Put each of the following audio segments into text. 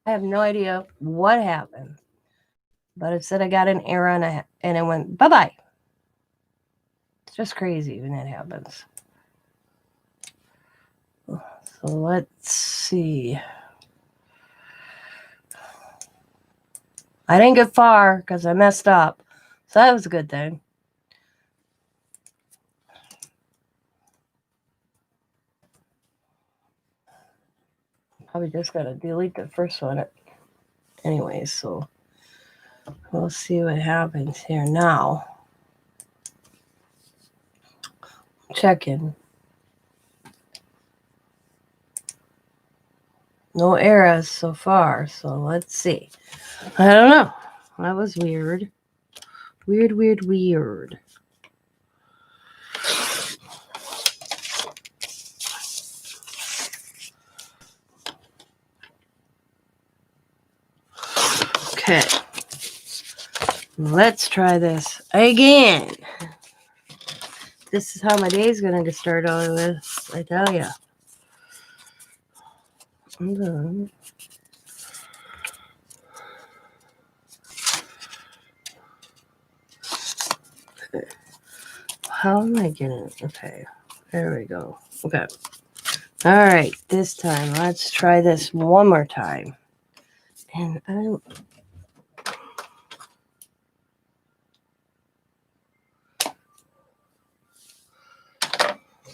I have no idea what happened. But it said I got an error and it went bye-bye. It's just crazy when that happens. So let's see. I didn't get far because I messed up. So that was a good thing. Probably just got to delete the first one. Anyway, so we'll see what happens here now. Check in. No errors so far, so let's see. I don't know. That was weird. Weird. Okay. Let's try this again. This is how my day's going to start out with, I tell ya. How am I getting it? Okay. There we go. Okay. All right. This time, let's try this one more time. And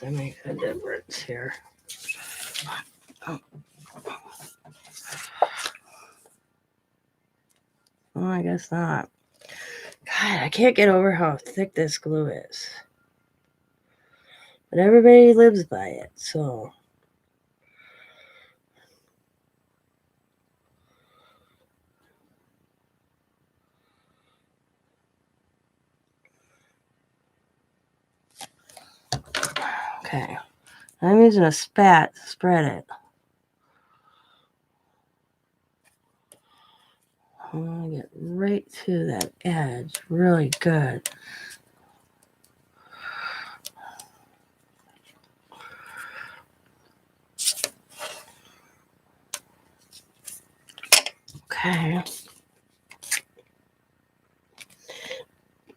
that makes a difference here. Oh, I guess not. God, I can't get over how thick this glue is. But everybody lives by it, so. Okay. I'm using a spat to spread it. I'm going to get right to that edge really good. Okay.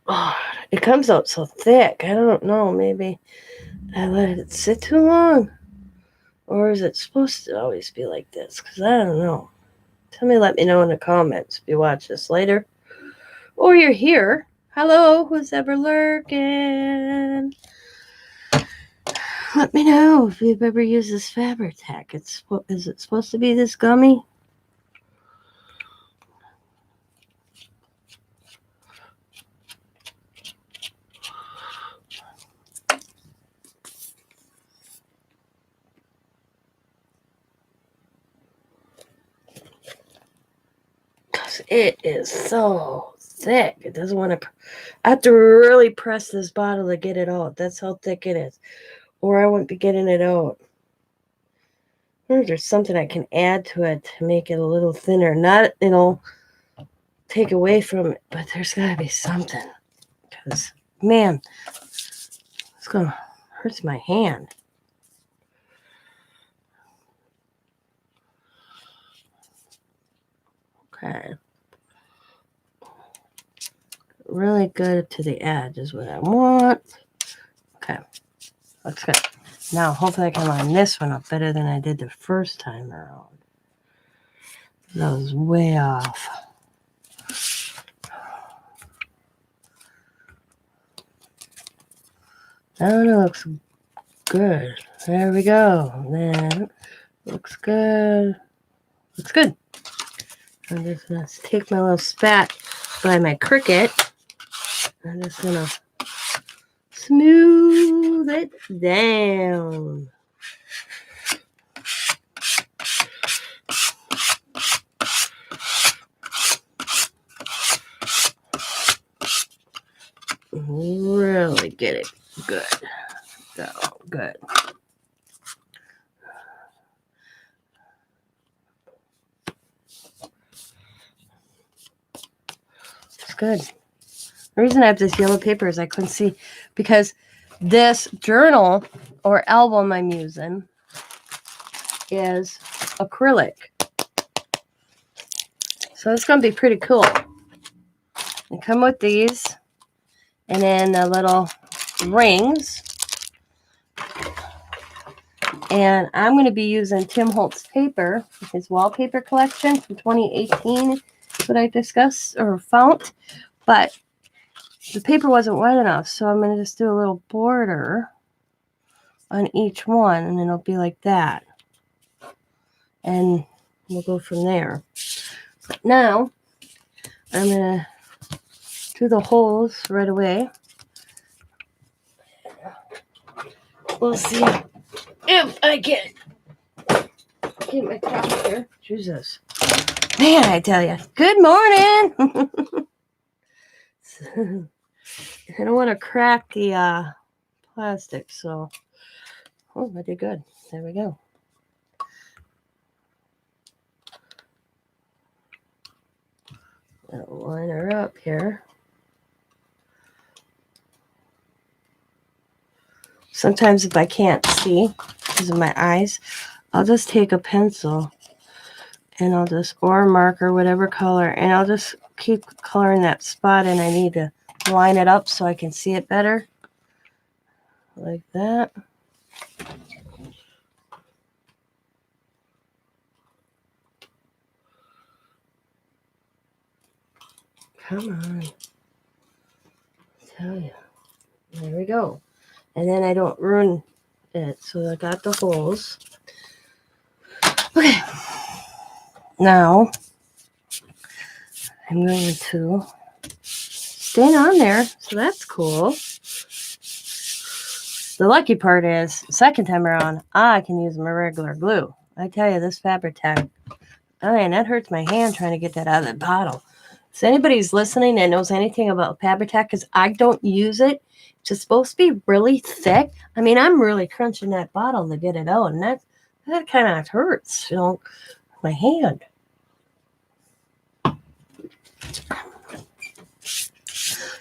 Oh, it comes out so thick. I don't know. Maybe I let it sit too long. Or is it supposed to always be like this? Because I don't know. Let me know in the comments if you watch this later. Or you're here. Hello, who's ever lurking? Let me know if you've ever used this Fabri-Tac. Is it supposed to be this gummy? It is so thick. It doesn't want to. I have to really press this bottle to get it out. That's how thick it is. Or I wouldn't be getting it out. Or there's something I can add to it to make it a little thinner. Not, take away from it, but there's got to be something. Because, man, it's going to hurt my hand. Okay. Really good to the edge is what I want. Okay. Looks good. Now, hopefully I can line this one up better than I did the first time around. That was way off. That one looks good. There we go. That looks good. Looks good. I'm just going to take my little spat by my Cricut. I'm just going to smooth it down. Really get it good. So good. It's good. The reason I have this yellow paper is I couldn't see because this journal or album I'm using is acrylic. So it's going to be pretty cool. They come with these. And then the little rings. And I'm going to be using Tim Holtz paper, his wallpaper collection from 2018. That's what I discussed or found. But the paper wasn't wet enough, so I'm going to just do a little border on each one, and it'll be like that. And we'll go from there. But now, I'm going to do the holes right away. We'll see if I get my top here. Jesus. Man, I tell you. Good morning. I don't want to crack the plastic, so. Oh, I did good. There we go. I'll line her up here. Sometimes if I can't see because of my eyes, I'll just take a pencil and I'll just, or a marker, whatever color, and I'll just keep coloring that spot, and I need to line it up so I can see it better. Like that. Come on. I tell you. There we go. And then I don't ruin it. So I got the holes. Okay. Now, I'm going to stain on there. So that's cool. The lucky part is, second time around, I can use my regular glue. I tell you, this Fabri-Tac, oh man, that hurts my hand trying to get that out of the bottle. If anybody's listening that knows anything about Fabri-Tac, because I don't use it, it's supposed to be really thick. I mean, I'm really crunching that bottle to get it out, and that kind of hurts, you know, my hand.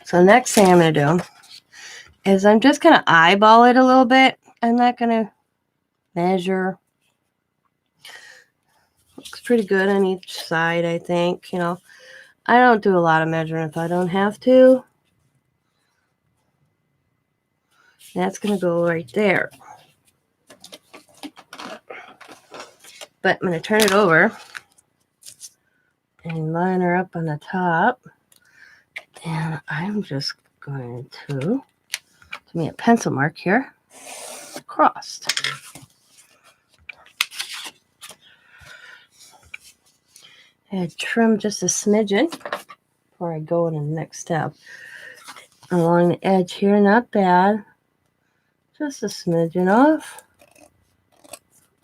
So next thing I'm going to do is I'm just going to eyeball it a little bit. I'm not going to measure. Looks pretty good on each side, I think. You know, I don't do a lot of measuring if I don't have to. That's going to go right there. But I'm going to turn it over and line her up on the top. And I'm just going to give me a pencil mark here. Crossed. And trim just a smidgen before I go into the next step. Along the edge here, not bad. Just a smidgen off.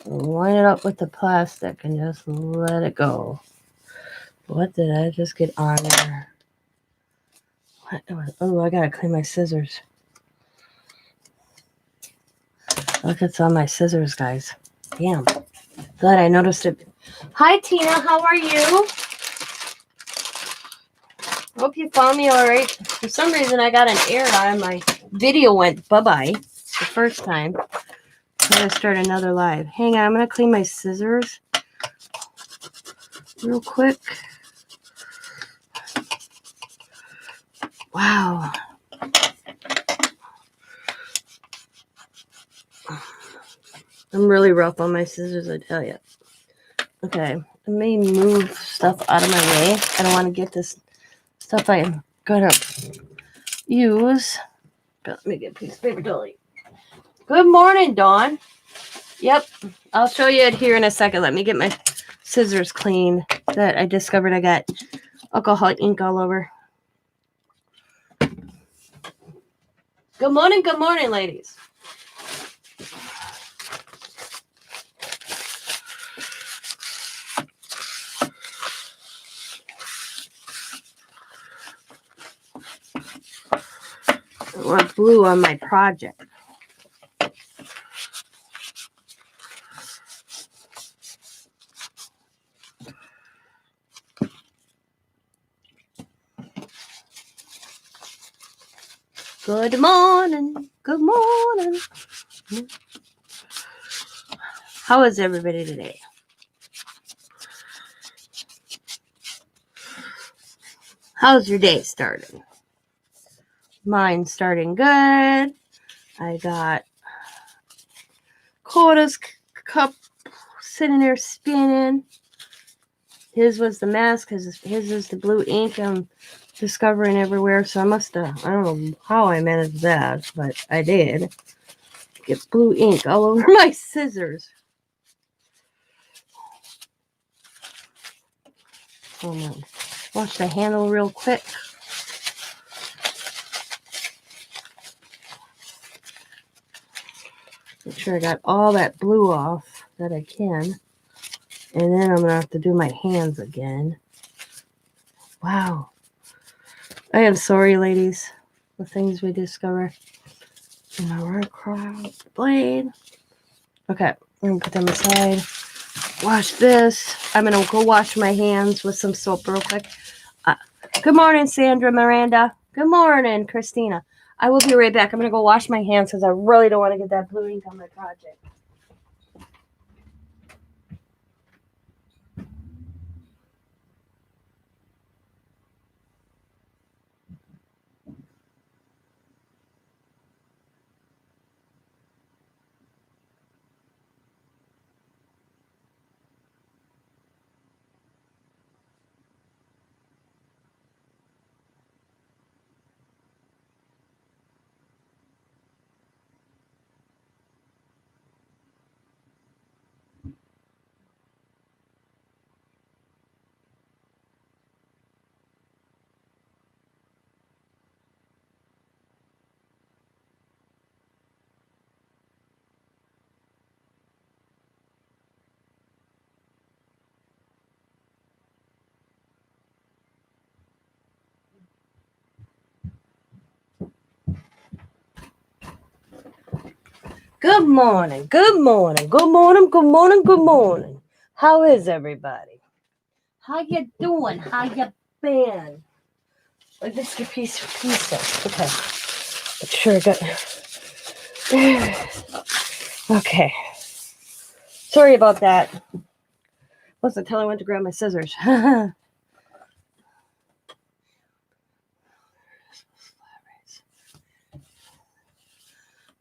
Line it up with the plastic and just let it go. What did I just get on there? Oh, I gotta clean my scissors. Look, it's on my scissors, guys. Damn. Glad I noticed it. Hi, Tina. How are you? Hope you found me all right. For some reason, I got an error on my video went bye-bye the first time. I'm going to start another live. Hang on. I'm going to clean my scissors real quick. Wow. I'm really rough on my scissors, I tell you. Okay. Let me move stuff out of my way. I don't want to get this stuff I'm going to use. But let me get a piece of paper dolly. Good morning, Dawn. Yep. I'll show you it here in a second. Let me get my scissors clean that I discovered I got alcohol ink all over. Good morning, ladies. I want blue on my project. Good morning. Good morning. How is everybody today? How's your day starting? Mine's starting good. I got Coda's cup sitting there spinning. His was the mask. His is the blue ink I'm discovering everywhere. So I must have, I don't know how I managed that, but I did. Get blue ink all over my scissors. Hold on. Wash the handle real quick. Make sure I got all that blue off that I can. And then I'm going to have to do my hands again. Wow. I am sorry, ladies. The things we discover. And I run across the blade. Okay. I'm going to put them aside. Wash this. I'm going to go wash my hands with some soap real quick. Good morning, Sandra Miranda. Good morning, Christina. I will be right back. I'm going to go wash my hands because I really don't want to get that blue ink on my project. Good morning, good morning, good morning, good morning, good morning. How is everybody? How you doing? How you been? Like this your piece of pizza. Okay. Make sure I got okay. Sorry about that. Wasn't until I went to grab my scissors.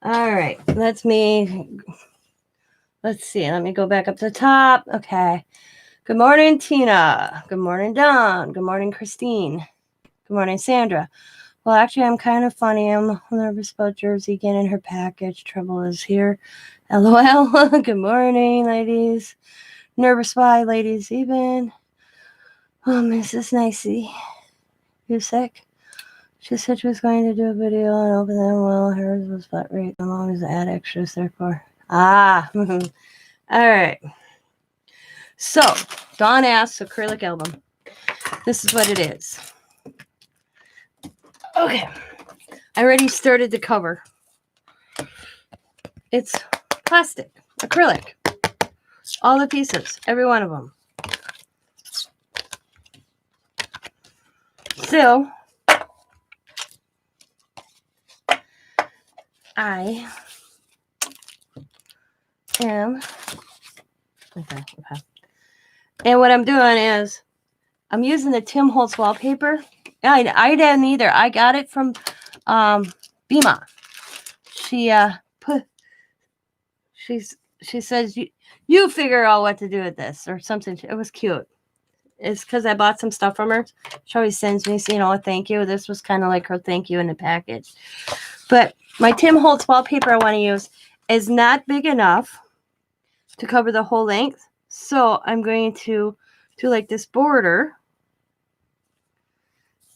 All right, that's me. Let's see. Let me go back up to the top. Okay. Good morning, Tina. Good morning, Dawn. Good morning, Christine. Good morning, Sandra. Well, actually, I'm kind of funny. I'm nervous about Jersey getting her package. Trouble is here. LOL. Good morning, ladies. Nervous why, ladies, even. Oh, Mrs. Nicey. You sick? She said she was going to do a video and open them. Well, hers was flat rate. I'm always add extras, therefore. Ah. All right. So, Dawn asks Acrylic Album. This is what it is. Okay. I already started the cover. It's plastic, acrylic. All the pieces, every one of them. So, I am, okay. And what I'm doing is, I'm using the Tim Holtz wallpaper. I didn't either. I got it from Bima. She says, you figure out what to do with this or something. It was cute. It's because I bought some stuff from her. She always sends me, a thank you. This was kind of like her thank you in the package. But my Tim Holtz wallpaper I want to use is not big enough to cover the whole length. So I'm going to do like this border.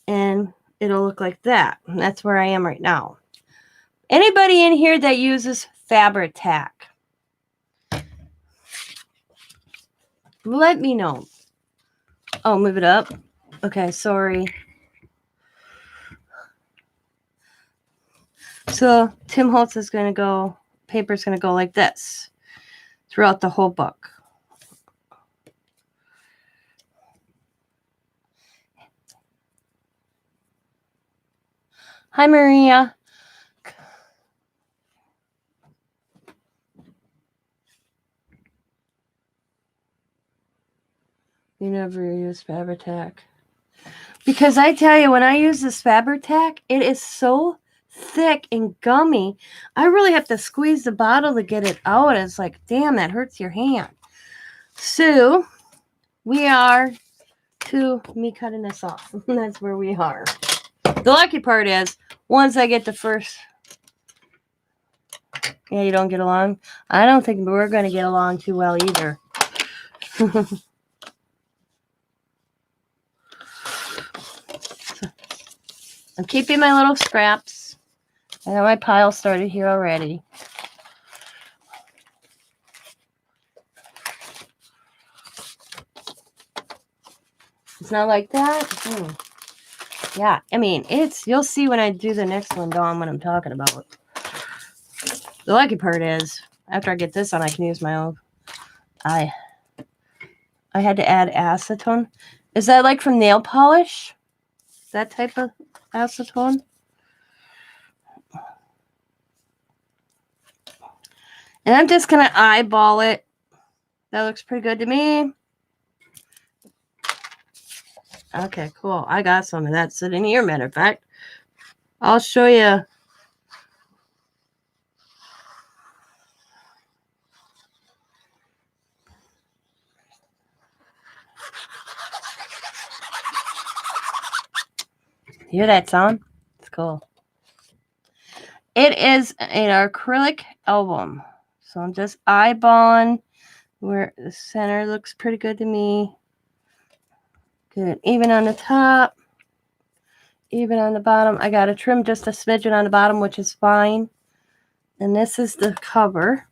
And it'll look like that. And that's where I am right now. Anybody in here that uses Fabri-Tac? Let me know. Oh, move it up. Okay, sorry. So Tim Holtz is going to go, paper's going to go like this throughout the whole book. Hi, Maria. You never use Fabri-Tac. Because I tell you, when I use this Fabri-Tac, it is so thick and gummy. I really have to squeeze the bottle to get it out. It's like, damn, that hurts your hand. So we are to me cutting this off. That's where we are. The lucky part is, once I get the first... Yeah, you don't get along? I don't think we're going to get along too well either. I'm keeping my little scraps. I got my pile started here already. It's not like that? Yeah, I mean, you'll see when I do the next one, Dawn, what I'm talking about. The lucky part is, after I get this on, I can use my own. I had to add acetone. Is that like from nail polish? That type of acetone? And I'm just going to eyeball it. That looks pretty good to me. Okay, cool. I got some of that sitting here, matter of fact. I'll show you. Hear that sound? It's cool. It is an acrylic album. So I'm just eyeballing where the center looks pretty good to me. Good. Even on the top. Even on the bottom. I got to trim just a smidgen on the bottom, which is fine. And this is the cover.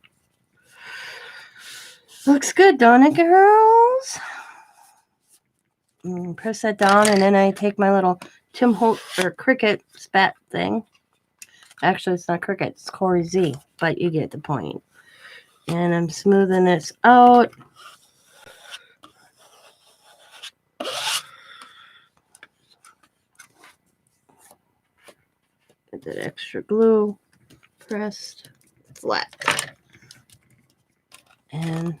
Looks good, don't it, girls? Press that down, and then I take my little Tim Holt or Cricut spat thing. Actually, it's not Cricut, it's Corey Z, but you get the point. And I'm smoothing this out. Get that extra glue pressed flat. And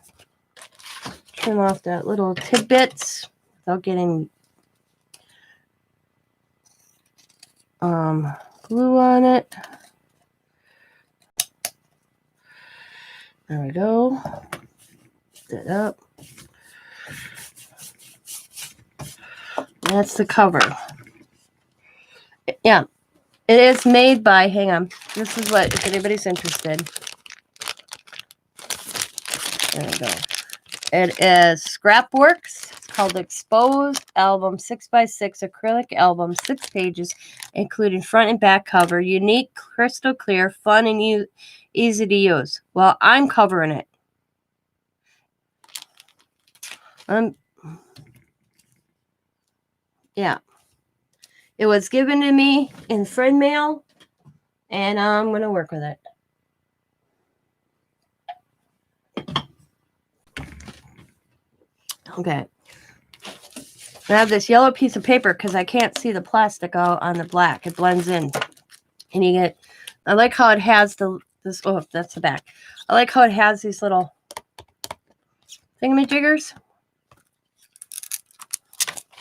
trim off that little tidbits without getting glue on it. There we go. Get that up. That's the cover. Yeah, it is made by, hang on, this is what, if anybody's interested. There we go. It is Scrapworks. It's called Exposed Album 6x6 Acrylic Album, 6 pages, including front and back cover. Unique, crystal clear, fun, and easy to use. Well, I'm covering it. Yeah. It was given to me in friend mail, and I'm going to work with it. Okay. I have this yellow piece of paper because I can't see the plastic out on the black. It blends in. And you get, I like how it has this, oh, that's the back. I like how it has these little thingamajiggers.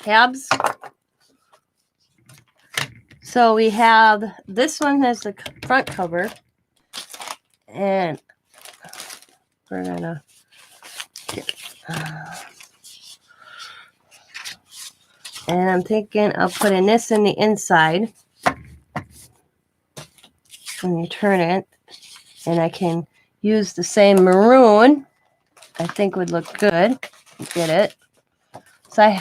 Tabs. So we have, this one has the front cover. And we're going to get, and I'm thinking of putting this in the inside. When you turn it, and I can use the same maroon, I think would look good. Get it? So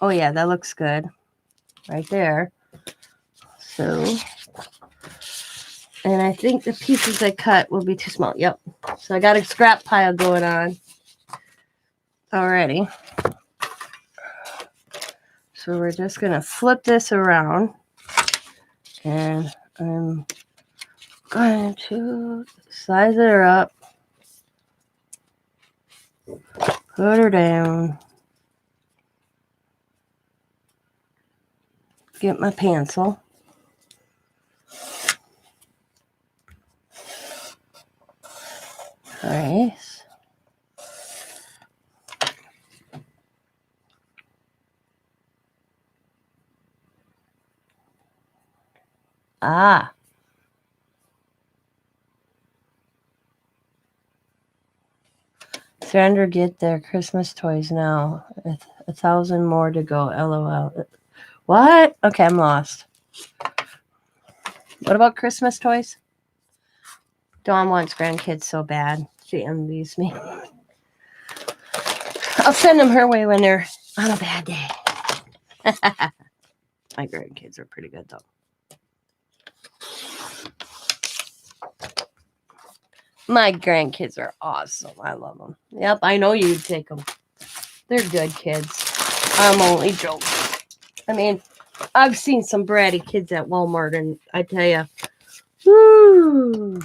oh yeah, that looks good. Right there. So, and I think the pieces I cut will be too small. Yep. So I got a scrap pile going on already. So we're just going to flip this around. And I'm going to size her up. Put her down. Get my pencil. Nice. Ah. Surrender, get their Christmas toys now. 1,000 more to go. LOL. What? Okay, I'm lost. What about Christmas toys? Dawn wants grandkids so bad. She envies me. I'll send them her way when they're on a bad day. My grandkids are pretty good, though. My grandkids are awesome. I love them. Yep, I know you'd take them. They're good kids. I'm only joking. I mean, I've seen some bratty kids at Walmart, and I tell you, whoo.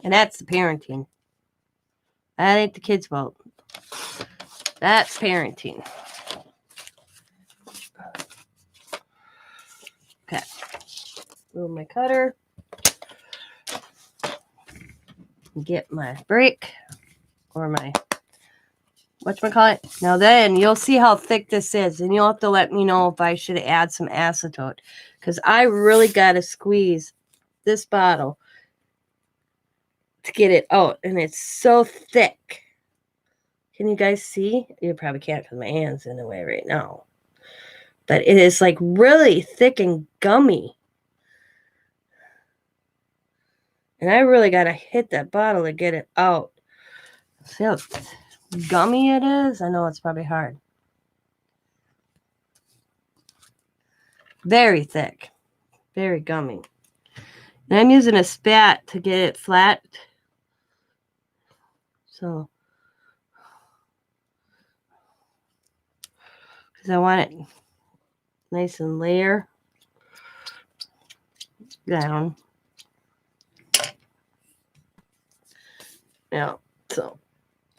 And that's the parenting. That ain't the kids' fault. That's parenting. Okay. Move my cutter. Get my break. Or my, whatchamacallit? Now then, you'll see how thick this is. And you'll have to let me know if I should add some acetone. Because I really got to squeeze this bottle to get it out. And it's so thick. Can you guys see? You probably can't because my hand's in the way right now. But it is like really thick and gummy. And I really got to hit that bottle to get it out. See how gummy it is? I know it's probably hard. Very thick. Very gummy. And I'm using a spat to get it flat. So, because I want it nice and layer down. Yeah, so,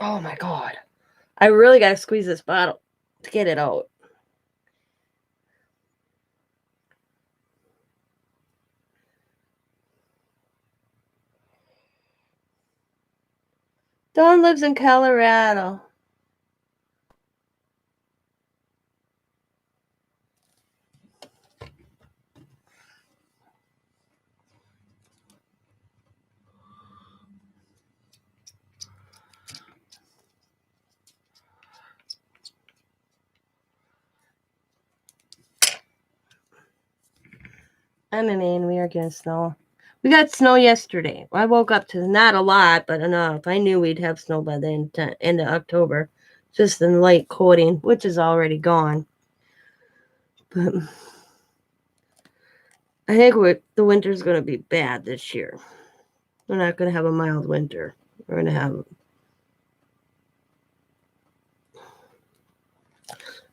oh my God. I really got to squeeze this bottle to get it out. Dawn lives in Colorado. I'm in Maine. We are getting snow. We got snow yesterday. I woke up to not a lot, but enough. I knew we'd have snow by the end of October. Just in light coating, which is already gone. But I think the winter's going to be bad this year. We're not going to have a mild winter. We're going to have...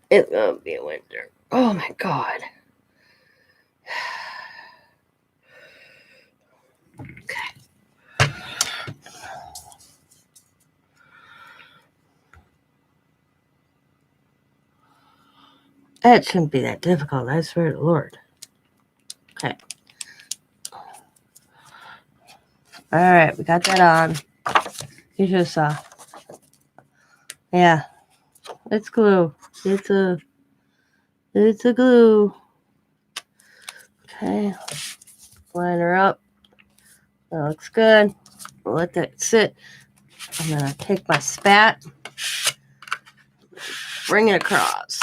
It's going to be a winter. Oh, my God. Okay. That shouldn't be that difficult, I swear to the Lord. Okay. All right, we got that on. You just saw. Yeah. It's glue. It's a glue. Okay. Line her up. That looks good. We'll let that sit. I'm going to take my spat. Bring it across.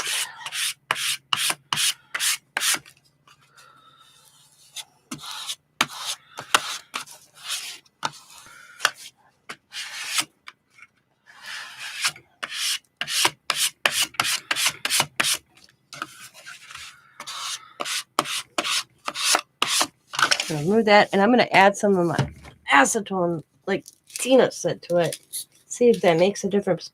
Remove that, and I'm going to add some of my acetone, like Tina said, to it. See if that makes a difference.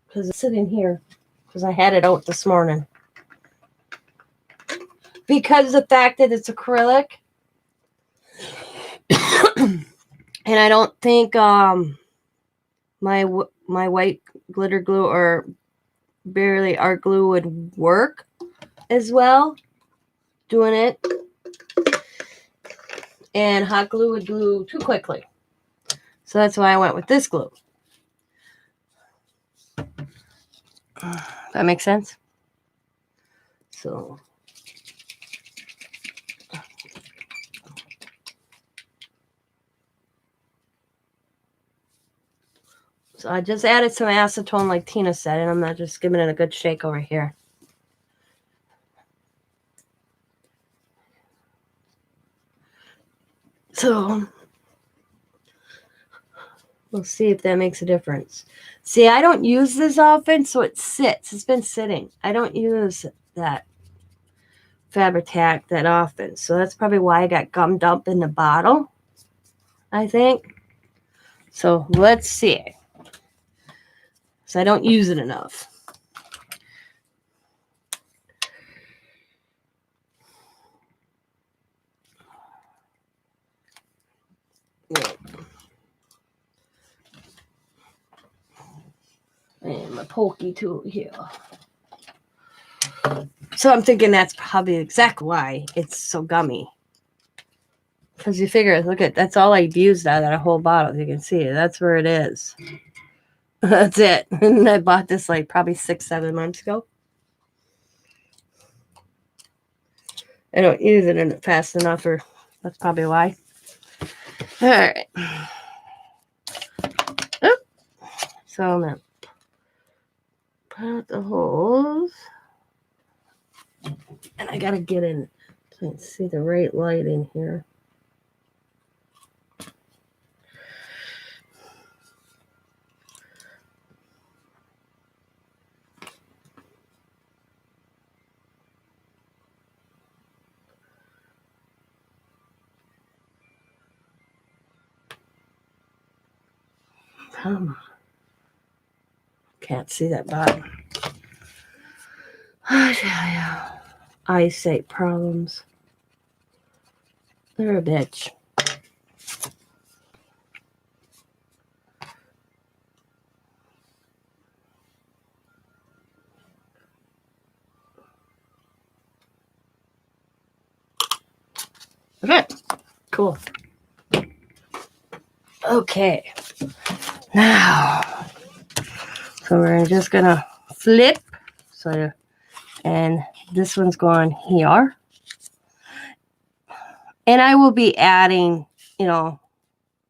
Because it's sitting here, because I had it out this morning. Because of the fact that it's acrylic, and I don't think my white glitter glue or barely art glue would work as well. Doing it. And hot glue would glue too quickly. So that's why I went with this glue. That makes sense? So So I just added some acetone like Tina said, and I'm not just giving it a good shake over here. So we'll see if that makes a difference. See, I don't use this often, so it sits. It's been sitting. I don't use that Fabri-Tac that often. So that's probably why I got gummed up in the bottle, I think. So let's see. So I don't use it enough. And my pokey tool here. So I'm thinking that's probably exactly why it's so gummy. Because you figure, look at, that's all I've used out of that whole bottle. You can see it. That's where it is. That's it. And I bought this like probably 6-7 months ago. I don't use it fast enough, or that's probably why. All right. Oop. So I'm going to put out the holes. And I got to get in so I can see the right light in here. Come on. Can't see that bottom. I tell you, eyesight problems. They're a bitch. Okay, cool. Okay, now, so we're just gonna flip. So, and this one's going here. And I will be adding,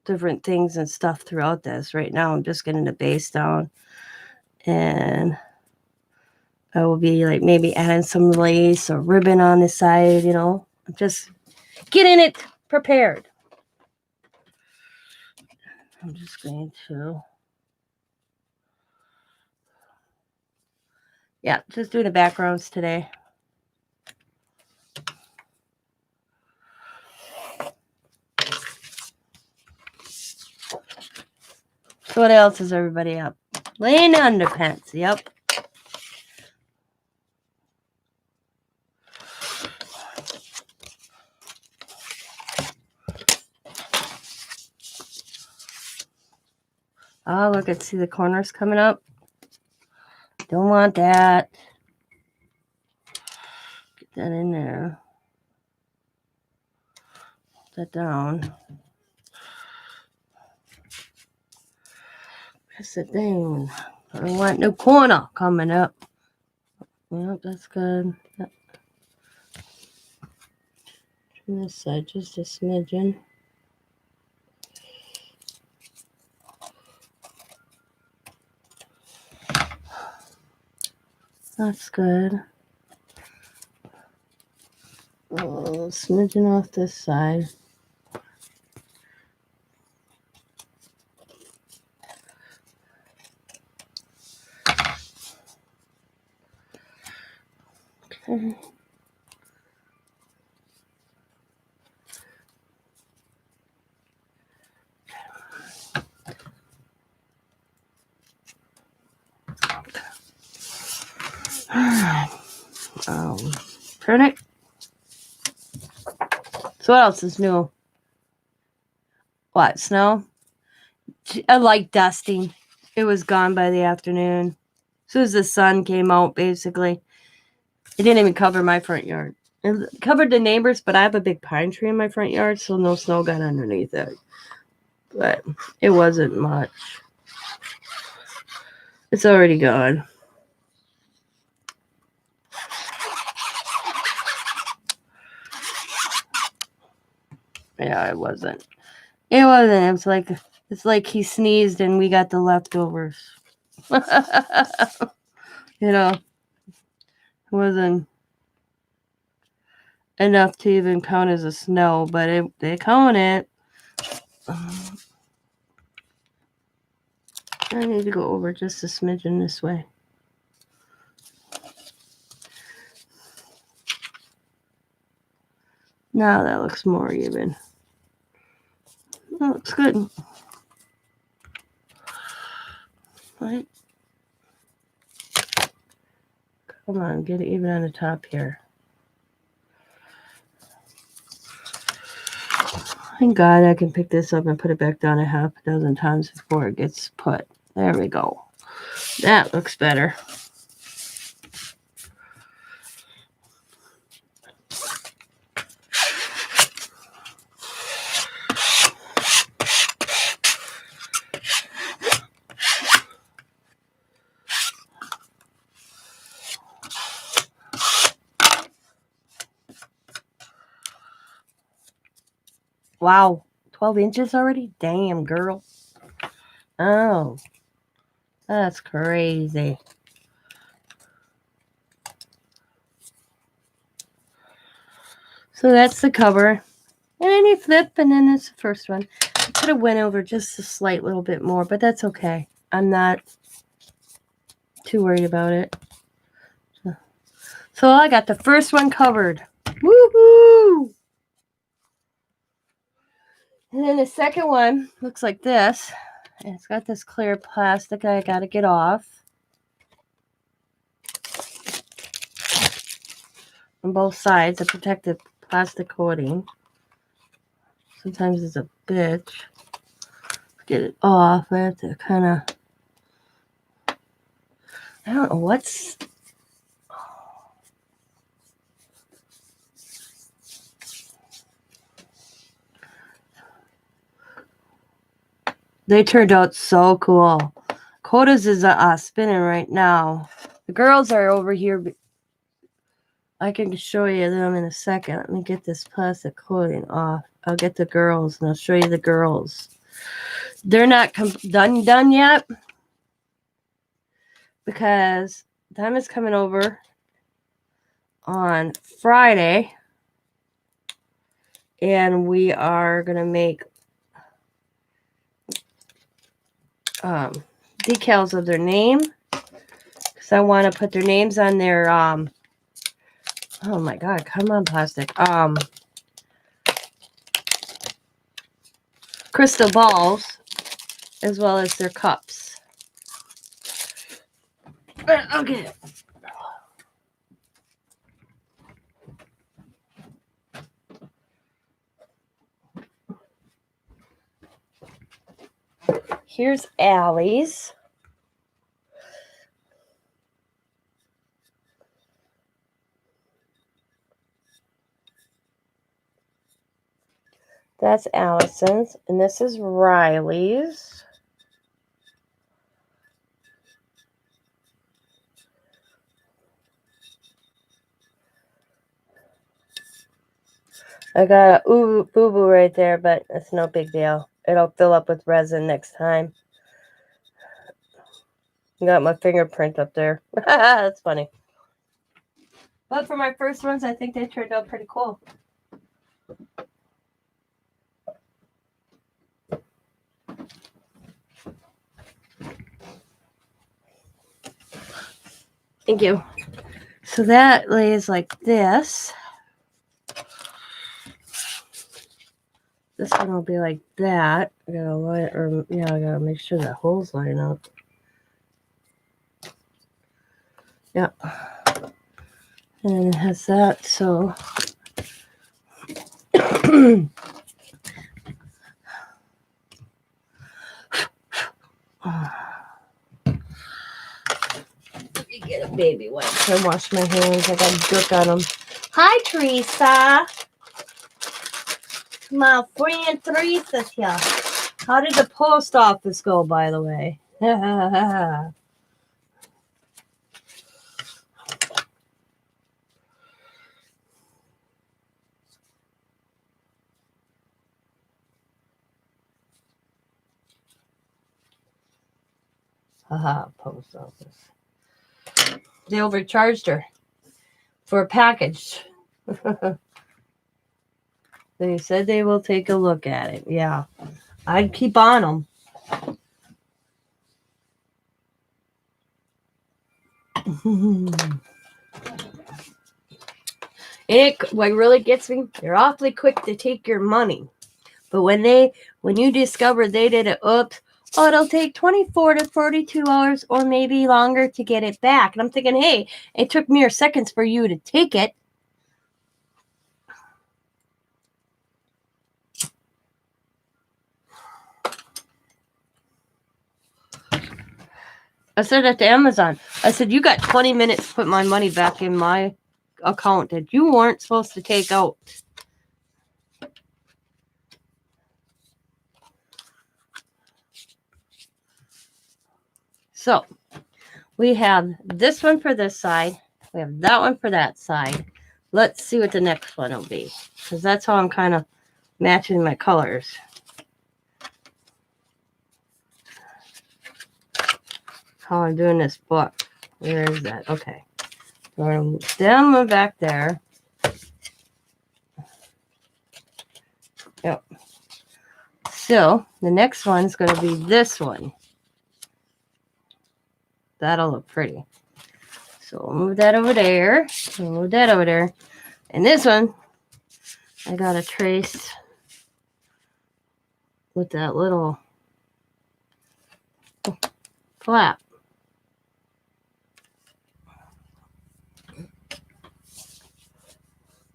different things and stuff throughout this. Right now, I'm just getting the base down. And I will be like maybe adding some lace or ribbon on the side, just getting it prepared. I'm just going to, just do the backgrounds today. So what else is everybody up? Laying underpants, yep. Oh, look, I see the corners coming up. Don't want that. Get that in there. Put that down. Press it down. I don't want no corner coming up. Yep, that's good. Yep. Turn this side just a smidgen. That's good. Oh, smidgen off this side. Okay. Turn it. So what else is new? What, snow? I like dusting. It was gone by the afternoon. As soon as the sun came out, basically. It didn't even cover my front yard. It covered the neighbors, but I have a big pine tree in my front yard, so no snow got underneath it. But it wasn't much. It's already gone. Yeah, it wasn't. It wasn't. It's like he sneezed and we got the leftovers. You know, it wasn't enough to even count as a snow, but they count it. I need to go over just a smidgen this way. Now that looks more even. That looks good. Right. Come on, get it even on the top here. Thank God I can pick this up and put it back down a half a dozen times before it gets put. There we go. That looks better. Wow, 12 inches already? Damn, girl. Oh, that's crazy. So that's the cover. And then you flip, and then that's the first one. I could have went over just a slight little bit more, but that's okay. I'm not too worried about it. So I got the first one covered. Woohoo! And then the second one looks like this. And it's got this clear plastic I got to get off on both sides, a protective plastic coating. Sometimes it's a bitch. Get it off. I have to kind of, I don't know what's, they turned out so cool. Coda's is spinning right now. The girls are over here. I can show you them in a second. Let me get this plastic coating off. I'll get the girls and I'll show you the girls. They're not done yet because time is coming over on Friday and we are going to make decals of their name because I want to put their names on their oh my god, come on, plastic. Crystal balls as well as their cups. Okay. Here's Allie's. That's Allison's. And this is Riley's. I got a boo-boo right there, but it's no big deal. It'll fill up with resin next time. Got my fingerprint up there. That's funny. But for my first ones, I think they turned out pretty cool. Thank you. So that lays like this. This one will be like that. I gotta make sure that holes line up. Yeah. And then it has that, so let me get a baby wipe. I wash my hands. I got dirt on them. Hi, Teresa. My friend Teresa's here. How did the post office go, by the way? Haha, post office. They overcharged her for a package. They said they will take a look at it. Yeah, I'd keep on them. What really gets me, they're awfully quick to take your money. But when you discover they did it, oops, oh, it'll take 24 to 42 hours or maybe longer to get it back. And I'm thinking, hey, it took mere seconds for you to take it. I said that to Amazon. I said, you got 20 minutes to put my money back in my account that you weren't supposed to take out. So we have this one for this side. We have that one for that side. Let's see what the next one will be, because that's how I'm kind of matching my colors. How I'm doing this book. Where is that? Okay. Them back there. Yep. So the next one's going to be this one. That'll look pretty. So we'll move that over there. We'll move that over there. And this one, I got to trace with that little flap.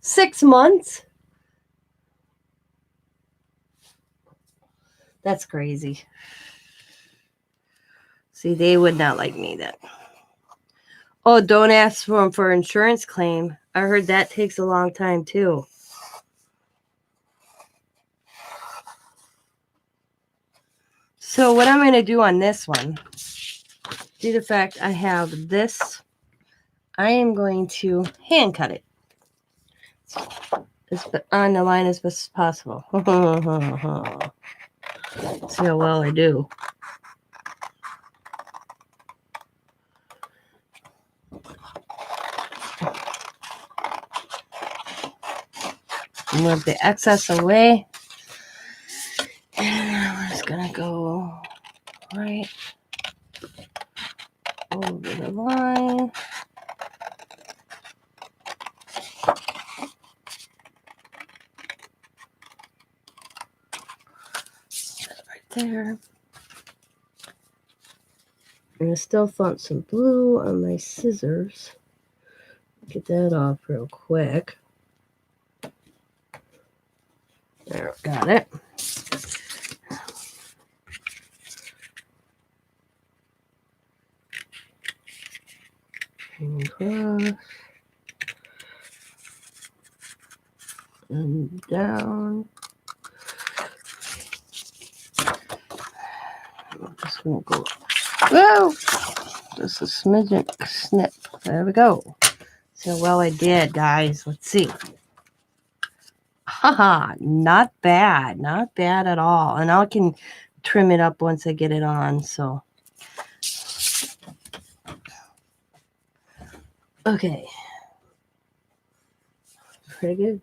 Six months? That's crazy. See, they would not like me then. Oh, don't ask for them for insurance claim. I heard that takes a long time too. So what I'm going to do on this one, due to the fact I have this, I am going to hand cut it as on the line as best as possible. See how well I do. Move the excess away. And we're just going to go right over the line. Right there. And I still found some blue on my scissors. Get that off real quick. There, got it. And across. And down. This won't go. Whoa! Just a smidgen snip. There we go. See how well I did, guys. Let's see. Haha, not bad. Not bad at all. And I can trim it up once I get it on, so. Okay. Pretty good.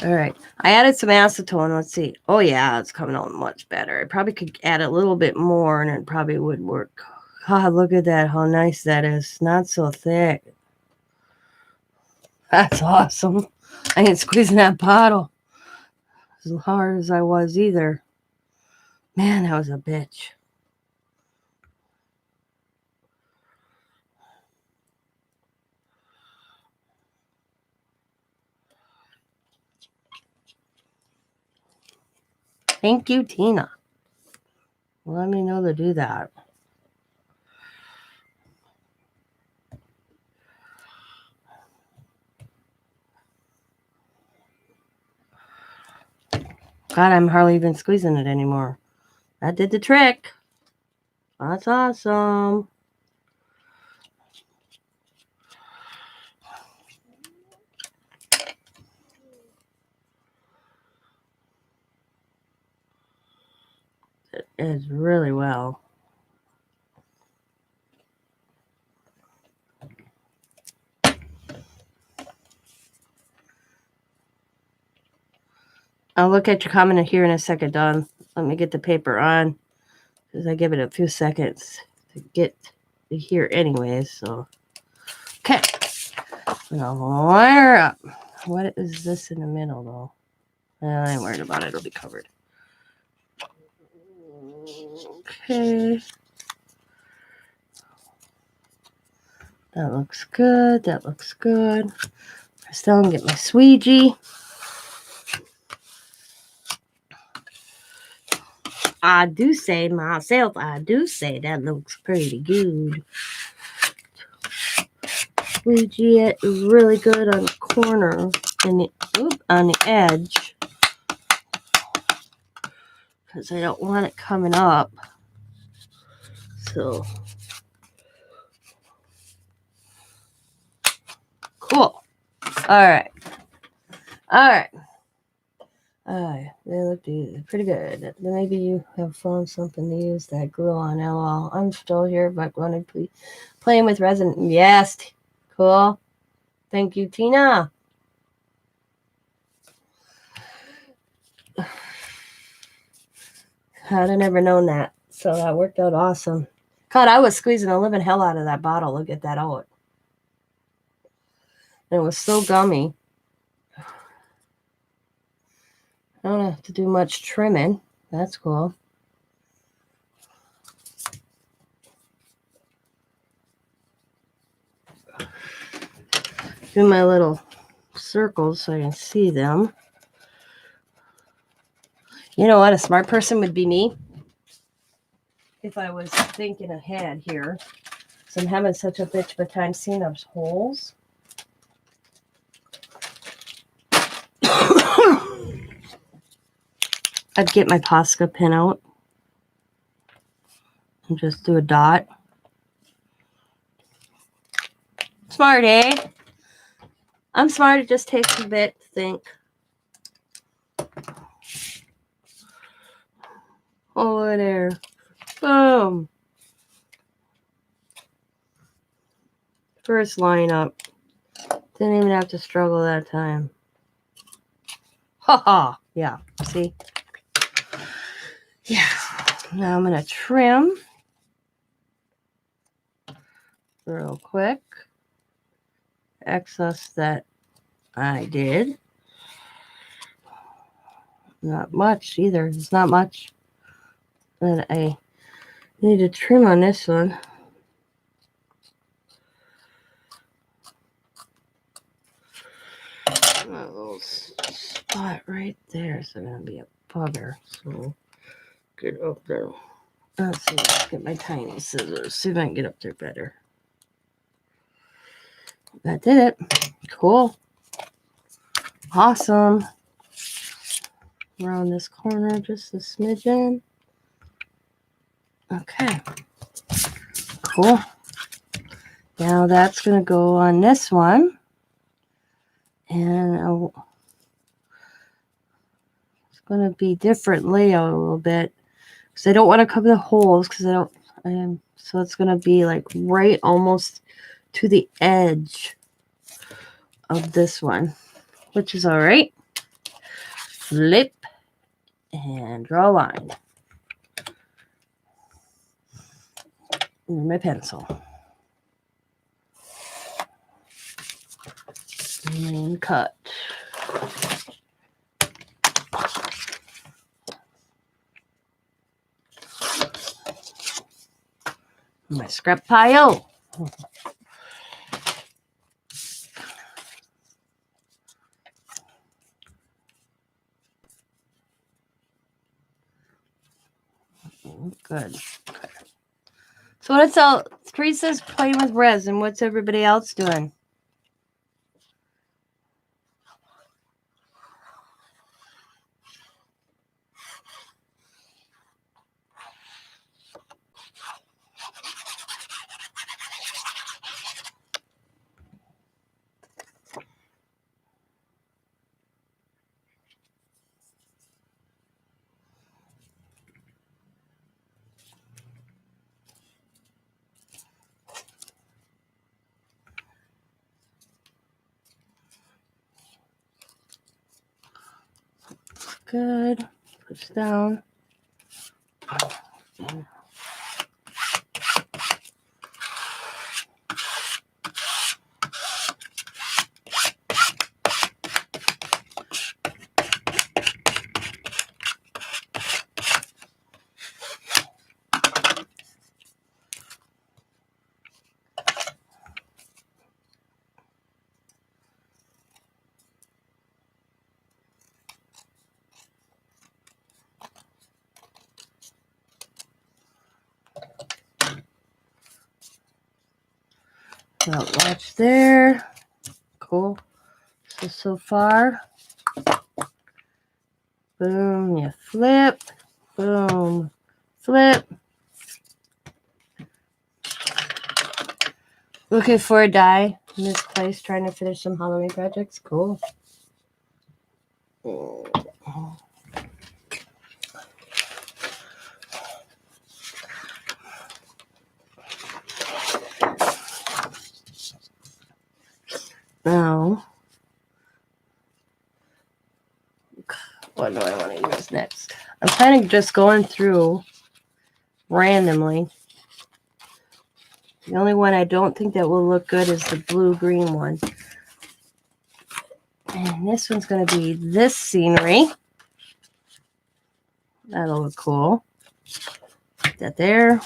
All right. I added some acetone. Let's see. Oh, yeah, it's coming out much better. I probably could add a little bit more, and it probably would work. God, look at that. How nice that is. Not so thick. That's awesome. I ain't squeezing that bottle as hard as I was either. Man, that was a bitch. Thank you, Tina. Let me know to do that. God, I'm hardly even squeezing it anymore. That did the trick. That's awesome. it is really well. I'll look at your comment here in a second, Don. Let me get the paper on, because I give it a few seconds to get to here anyways. So, okay. I'm going to line her up. What is this in the middle, though? I ain't worried about it. It'll be covered. Okay. That looks good. That looks good. I still can get my squeegee. I do say myself, I do say that looks pretty good. Squeegee it really good on the corner and on the edge, because I don't want it coming up. So cool. All right. They look pretty good. Maybe you have found something to use that glue on. LOL. I'm still here, but going to be playing with resin. Yes. Cool. Thank you, Tina. I'd have never known that. So that worked out awesome. God, I was squeezing the living hell out of that bottle. Look at that out. And it was so gummy. I don't have to do much trimming. That's cool. Do my little circles so I can see them. You know what? A smart person would be me. If I was thinking ahead here. So I'm having such a bitch of a time seeing those holes. I'd get my Posca pin out and just do a dot. Smart, eh? I'm smart. It just takes a bit to think. Over there. Boom. First line up. Didn't even have to struggle that time. Ha ha. Yeah. See? Yeah. Now I'm going to trim real quick. Excess that I did. Not much either. It's not much that I need to trim on this one. A little spot right there is going to be a bugger. So get up there. Let's see. Let's get my tiny scissors. See if I can get up there better. That did it. Cool. Awesome. Around this corner, just a smidgen. Okay. Cool. Now that's going to go on this one. And it's going to be different layout a little bit. Because I don't want to cover the holes. Because so it's going to be like right almost to the edge of this one. Which is all right. Flip. And draw a line. And my pencil. And cut. My scrap pile. Good. So what's else? Teresa's playing with resin. What's everybody else doing? good. Push down. Not much there. Cool. So far. Boom, you flip. Boom, flip. Looking for a die. Misplaced, trying to finish some Halloween projects. Cool. Now, what do I want to use next? I'm kind of just going through randomly. The only one I don't think that will look good is the blue-green one. And this one's going to be this scenery. That'll look cool. Put that there.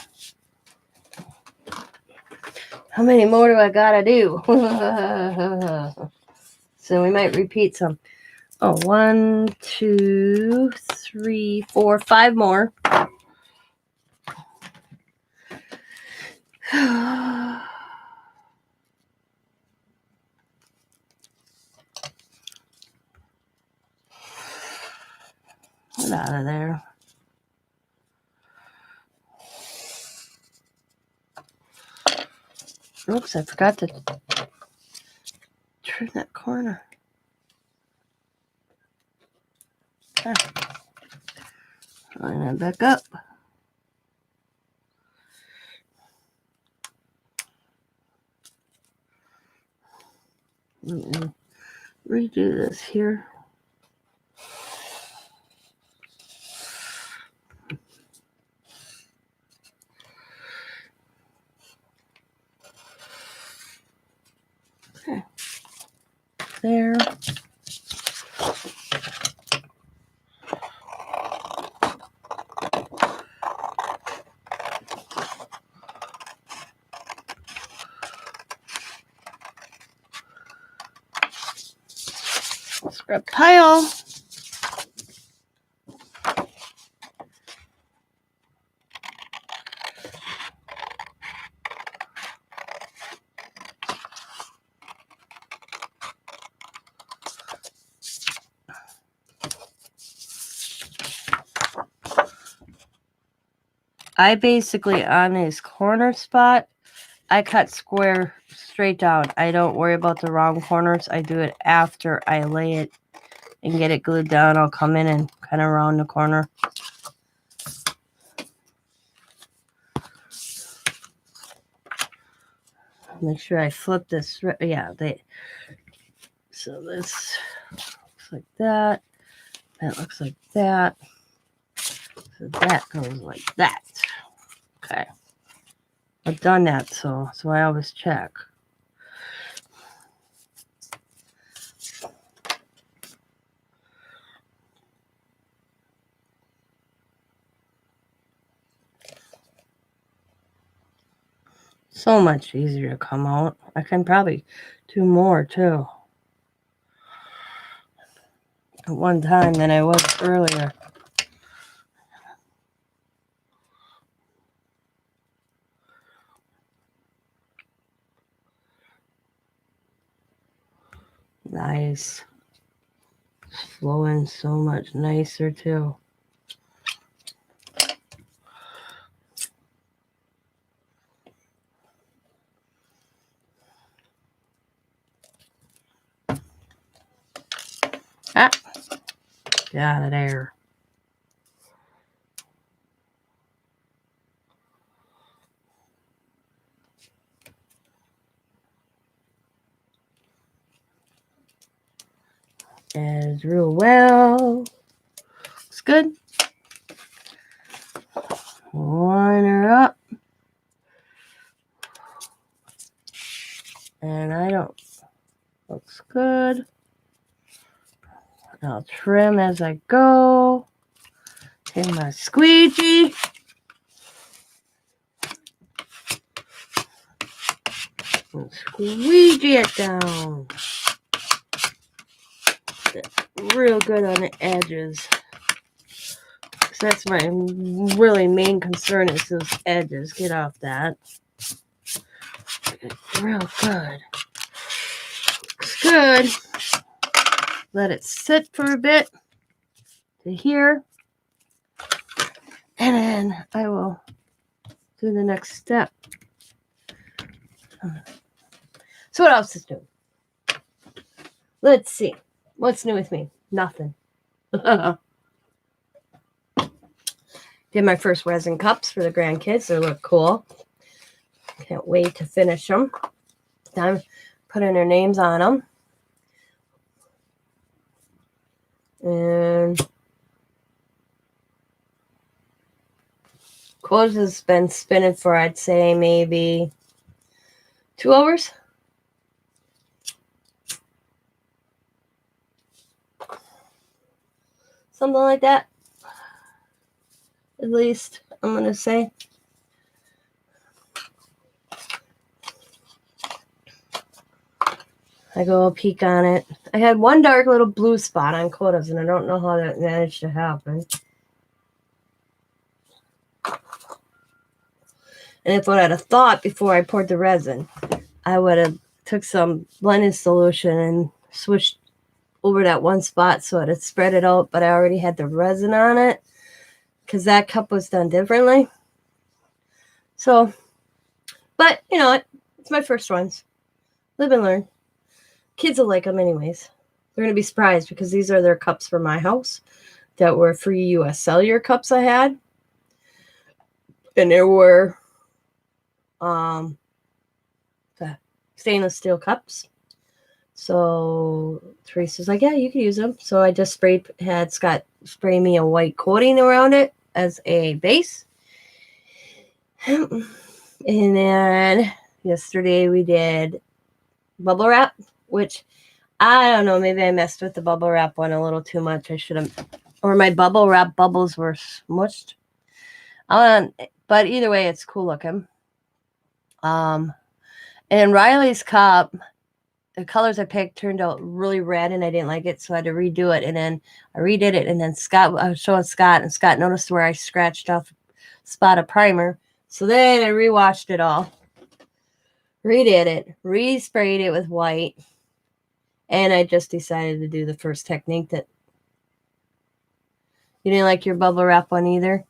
How many more do I gotta do? So we might repeat some. Oh, 1, 2, 3, 4, 5 more. Get out of there. Oops, I forgot to trim that corner. Ah. Line that back up. Redo this here. Okay. There. Scrub pile. I basically, on this corner spot, I cut square straight down. I don't worry about the wrong corners. I do it after I lay it and get it glued down. I'll come in and kind of round the corner. Make sure I flip this. Yeah, so this looks like that. That looks like that. So that goes like that. Okay. I've done that, so I always check. So much easier to come out. I can probably do more too at one time than I was earlier. Nice. It's flowing so much nicer too. Ah, get out of there. As real well. good. Line her up. And I don't, looks good. I'll trim as I go. Take my squeegee. And squeegee it down. Real good on the edges. That's my really main concern is those edges. Get off that. Real good. Looks good. Let it sit for a bit to here. And then I will do the next step. So what else is new? Let's see. What's new with me? Nothing. Did my first resin cups for the grandkids. They look cool. Can't wait to finish them. I'm putting their names on them. And quotes has been spinning for, I'd say, maybe 2 hours. Something like that. At least, I'm going to say. I go a peek on it. I had one dark little blue spot on quotas, and I don't know how that managed to happen. And if I had a thought before I poured the resin, I would have took some blending solution and switched over that one spot so it had spread it out, but I already had the resin on it because that cup was done differently. So, but you know what? It's my first ones. Live and learn. Kids will like them anyways. They're going to be surprised because these are their cups for my house that were free U.S. Cellular cups I had. And there were the stainless steel cups. So Teresa's like, yeah, you can use them. So I just had Scott spray me a white coating around it as a base. And then yesterday we did bubble wrap, which I don't know, maybe I messed with the bubble wrap one a little too much. I should have, or my bubble wrap bubbles were smushed. But either way, it's cool looking. And Riley's cup, the colors I picked turned out really red and I didn't like it, so I had to redo it. And then I redid it, and then I was showing Scott, and Scott noticed where I scratched off a spot of primer. So then I rewashed it all, redid it, resprayed it with white, and I just decided to do the first technique that you didn't like your bubble wrap one either.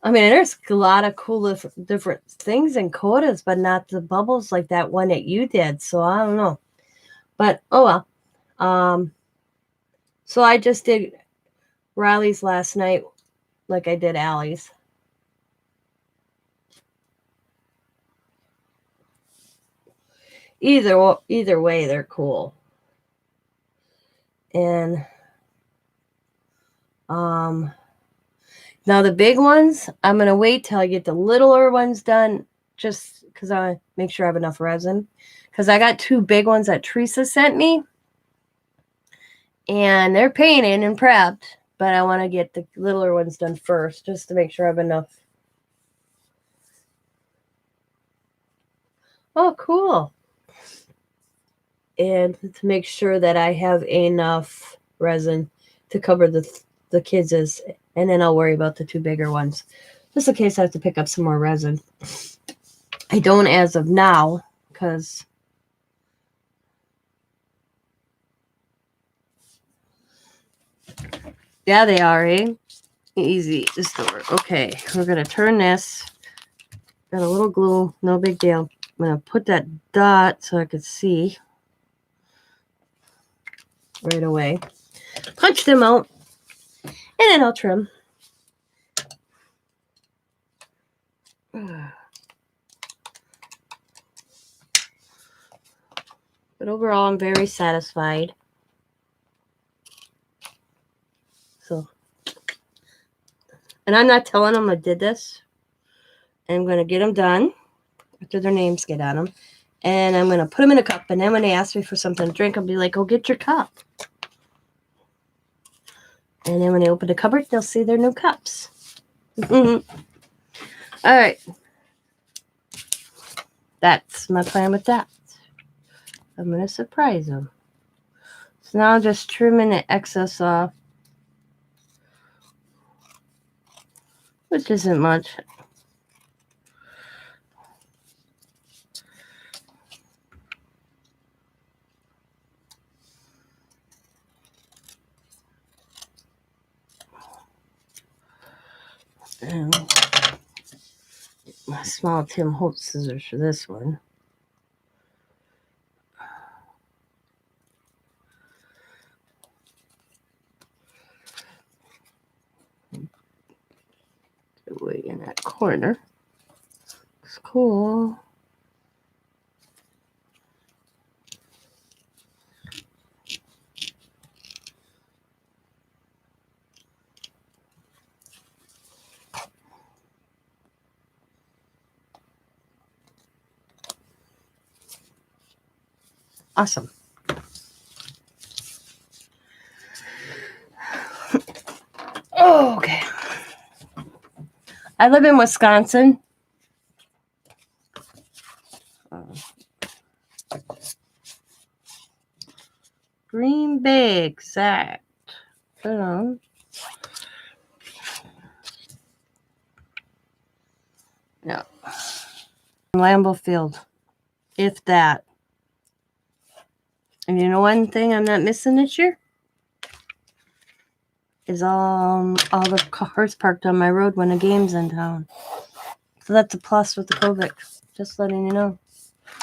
I mean, there's a lot of cool different things in quotas, but not the bubbles like that one that you did. So I don't know. But, oh well. So I just did Riley's last night like I did Allie's. Either way, they're cool. And now the big ones, I'm going to wait till I get the littler ones done just because I make sure I have enough resin. Because I got 2 big ones that Teresa sent me. And they're painted and prepped. But I want to get the littler ones done first just to make sure I have enough. Oh, cool. And to make sure that I have enough resin to cover the kids', and then I'll worry about the 2 bigger ones. Just in case I have to pick up some more resin. I don't as of now, because yeah, they are, eh? Easy to store. Okay, we're going to turn this. Got a little glue, no big deal. I'm going to put that dot so I could see right away. Punch them out, and then I'll trim. But overall, I'm very satisfied. So And I'm not telling them I did this. I'm going to get them done after their names get on them. And I'm going to put them in a cup. And then when they ask me for something to drink, I'll be like, go get your cup. And then when they open the cupboard, they'll see their new cups. All right. That's my plan with that. I'm going to surprise them. So now I'm just trimming the excess off, which isn't much. And my small Tim Holtz scissors for this one. Way in that corner. Looks cool. Awesome. Okay. I live in Wisconsin. Green Bay, exact. Hold on. Yeah. Lambeau Field, if that. And you know one thing I'm not missing this year? Is all the cars parked on my road when the game's in town. So that's a plus with the COVID. Just letting you know.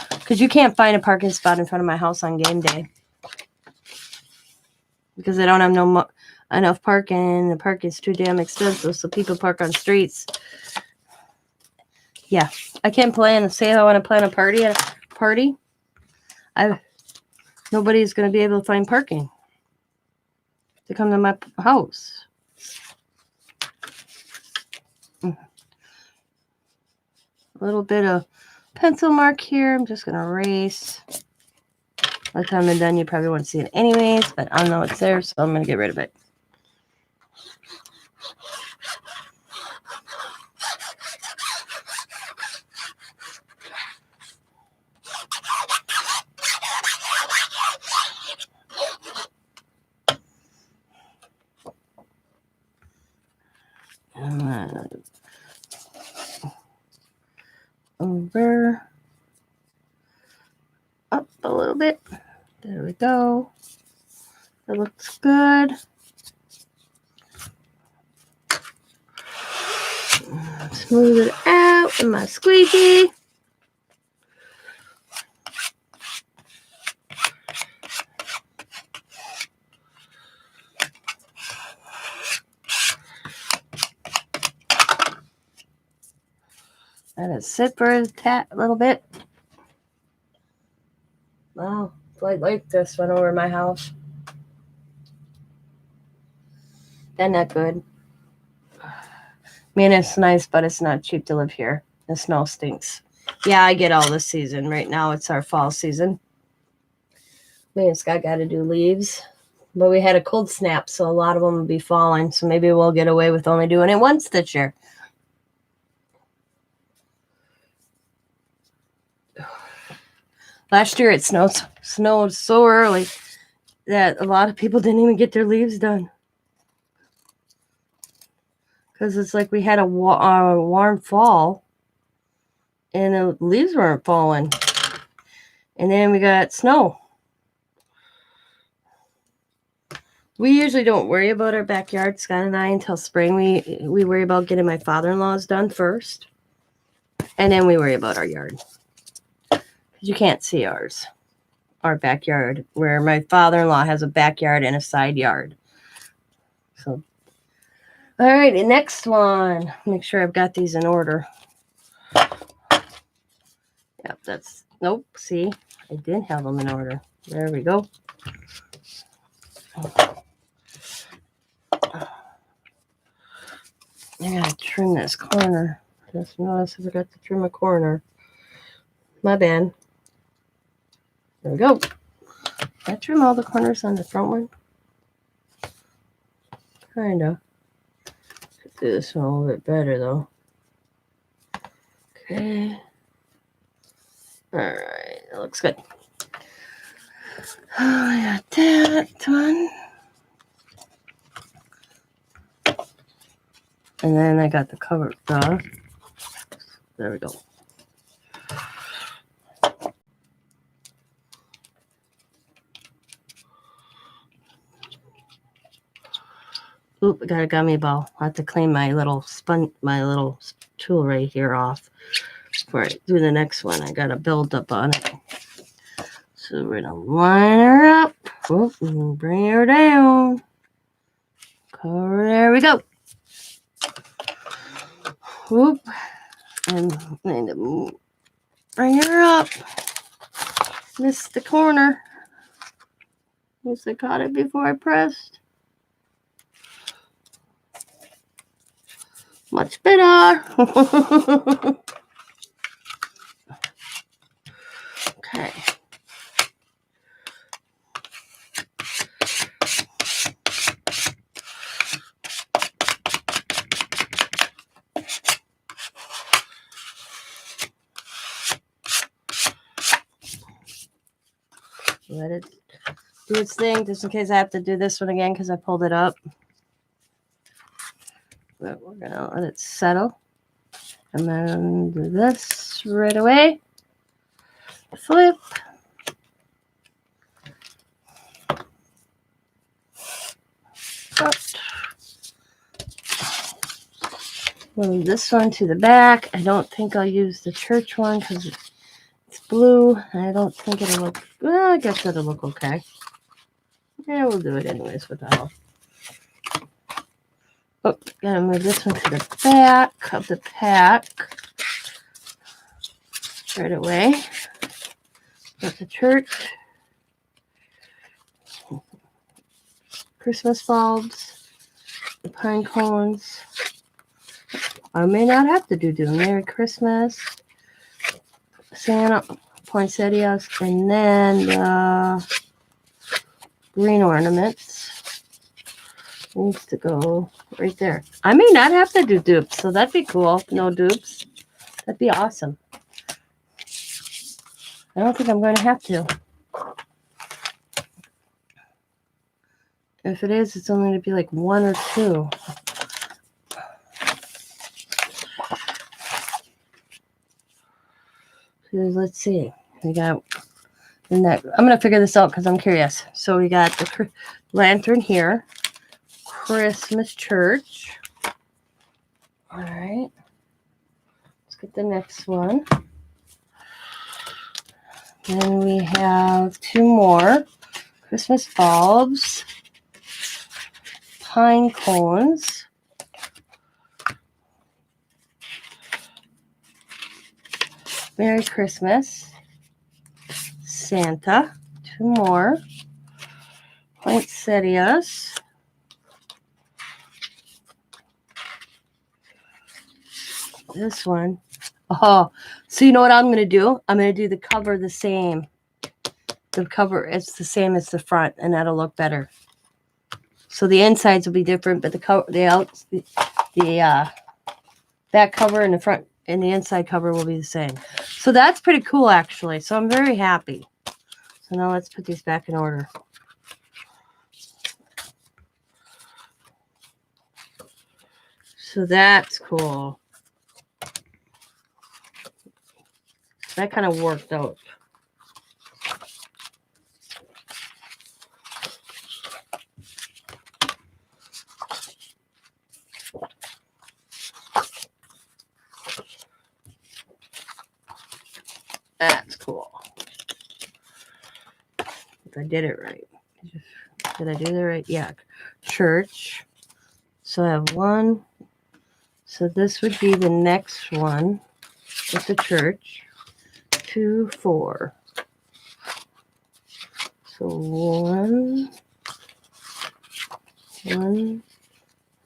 Because you can't find a parking spot in front of my house on game day. Because they don't have enough parking. The parking's too damn expensive, so people park on streets. Yeah, I can't plan. Say I want to plan a party. Nobody's going to be able to find parking to come to my house. A little bit of pencil mark here. I'm just going to erase. By the time I'm done, you probably won't see it anyways, but I know it's there, so I'm going to get rid of it. Over. Up a little bit. There we go. It looks good. Smooth it out with my squeegee. Let it sit for a little bit. Wow, flight like this went over my house. Isn't that good? I mean, it's nice, but it's not cheap to live here. The snow stinks. Yeah, I get all this season. Right now, it's our fall season. Me and Scott got to do leaves. But we had a cold snap, so a lot of them will be falling. So maybe we'll get away with only doing it once this year. Last year, it snowed so early that a lot of people didn't even get their leaves done. Because it's like we had a warm fall, and the leaves weren't falling. And then we got snow. We usually don't worry about our backyard, Scott and I, until spring. We worry about getting my father-in-law's done first. And then we worry about our yard. Because you can't see our backyard, where my father-in-law has a backyard and a side yard. So, all right, the next one. Make sure I've got these in order. Yep, nope, see, I didn't have them in order. There we go. I gotta trim this corner. Just noticed I forgot to trim a corner. My bad. There we go. Did I trim all the corners on the front one? Kinda. Could do this one a little bit better though. Okay. Alright, that looks good. I got that one. And then I got the cover. There we go. Oop, I got a gummy ball. I have to clean my little tool right here off before I do the next one. I got a build up on it. So we're gonna line her up. Oop, and bring her down. Cover, there we go. Whoop. And need to bring her up. Missed the corner. Guess I caught it before I pressed. Much better. Okay. Let it do its thing, just in case I have to do this one again because I pulled it up. But we're gonna let it settle. And then do this right away. Flip. Move this one to the back. I don't think I'll use the church one because it's blue. I don't think it'll look, well, I guess it'll look okay. Yeah, we'll do it anyways with the help. Oh, gotta move this one to the back of the pack. Right away. Got the church. Christmas bulbs. The pine cones. I may not have to do Merry Christmas. Santa, poinsettias, and then green ornaments. Needs to go right there. I may not have to do dupes, so that'd be cool. No dupes. That'd be awesome. I don't think I'm going to have to. If it is, it's only going to be like one or two. So let's see. We got the next. I'm going to figure this out because I'm curious. So we got the lantern here. Christmas church. All right. Let's get the next one. Then we have two more. Christmas bulbs. Pine cones. Merry Christmas. Santa. Two more. Poinsettias. This one. Oh, so you know what I'm going to do? I'm going to do the cover the same. The cover is the same as the front, and that'll look better. So the insides will be different, but the cover, the back cover and the front and the inside cover will be the same. So that's pretty cool, actually. So I'm very happy. So now let's put these back in order. So that's cool. That kind of worked out. That's cool. If I did it right. Did I do that right? Yeah. Church. So I have one. So this would be the next one with the church. 2, 4. So one, the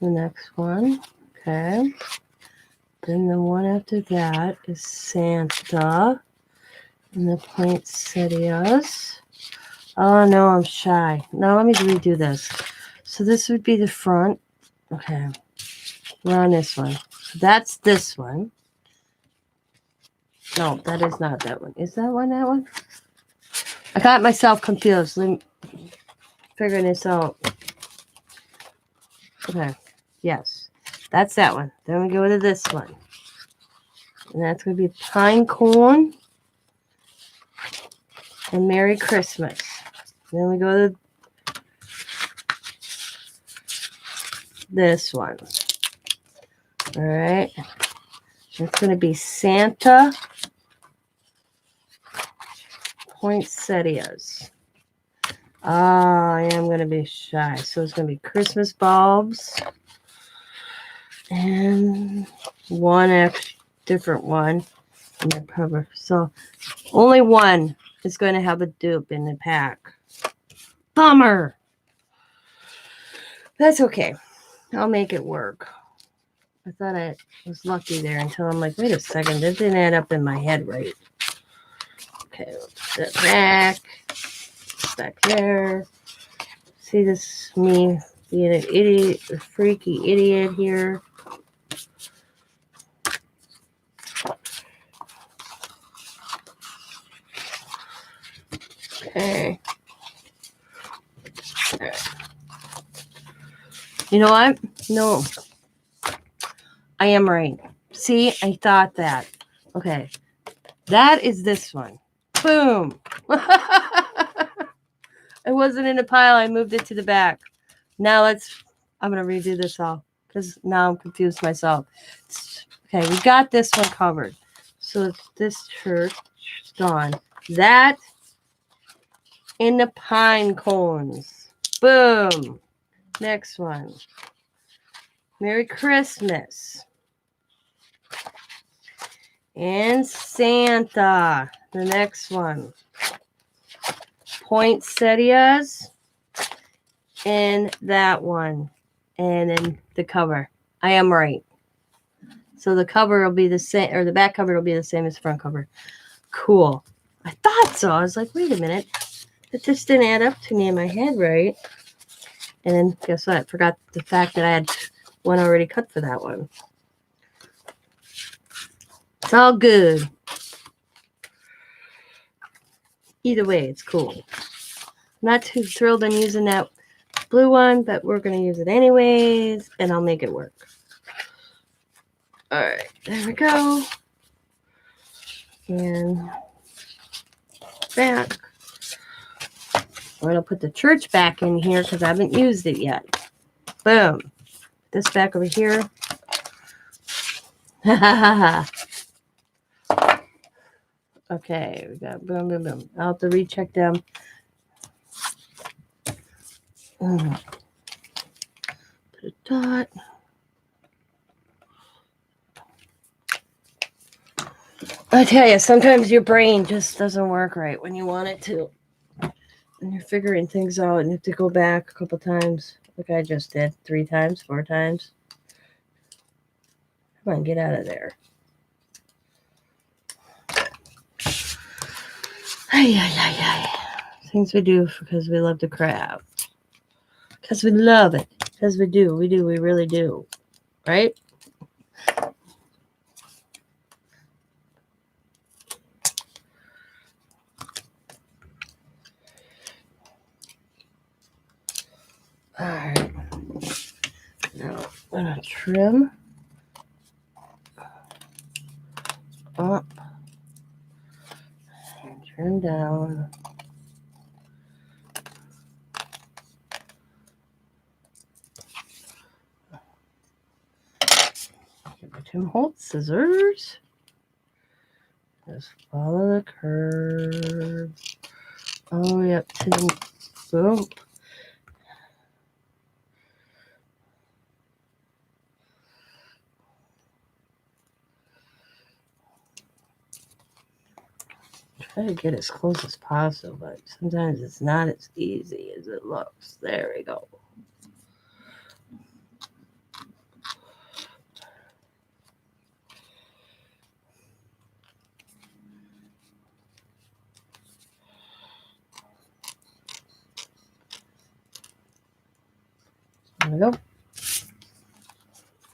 next one. Okay. Then the one after that is Santa and the poinsettias. Oh, no, I'm shy. Now let me redo this. So this would be the front. Okay. We're on this one. That's this one. No, that is not that one. Is that one that one? I got myself confused. Figuring this out. Okay. Yes. That's that one. Then we go to this one. And that's going to be pine cone and Merry Christmas. Then we go to this one. All right. It's going to be Santa poinsettias. I am going to be shy. So it's going to be Christmas bulbs and one different one in the cover. So only one is going to have a dupe in the pack. Bummer. That's okay. I'll make it work. I thought I was lucky there until I'm like, wait a second, that didn't add up in my head right. Okay, we'll put that back there. See this me being an idiot, a freaky idiot here. Okay. You know what? No. I am right. See, I thought that. Okay. That is this one. Boom. It wasn't in a pile. I moved it to the back. Now I'm going to redo this all because now I'm confused myself. Okay, we got this one covered. So it's this church. It's gone. That in the pine cones. Boom. Next one. Merry Christmas. And Santa. The next one. Poinsettias. And that one. And then the cover. I am right. So the cover will be the same, or the back cover will be the same as the front cover. Cool. I thought so. I was like, wait a minute. It just didn't add up to me in my head, right? And then guess what? I forgot the fact that I had one already cut for that one. It's all good. Either way, it's cool. Not too thrilled on using that blue one, but we're going to use it anyways, and I'll make it work. All right, there we go. And back. I'm going to put the church back in here because I haven't used it yet. Boom. This back over here. Ha ha ha. Okay, we got boom, boom, boom. I'll have to recheck them. Put a dot. I tell you, sometimes your brain just doesn't work right when you want it to. And you're figuring things out and you have to go back a couple times, like I just did 3 times, 4 times. Come on, get out of there. Ay, ay, ay, ay. Things we do because we love to craft. Because we love it. Because we do. We really do. Right? Alright. Now I'm going to trim up and trim down. Get my Tim Holtz scissors. Just follow the curve. All the way up to the boom. Try to get as close as possible, but sometimes it's not as easy as it looks. There we go.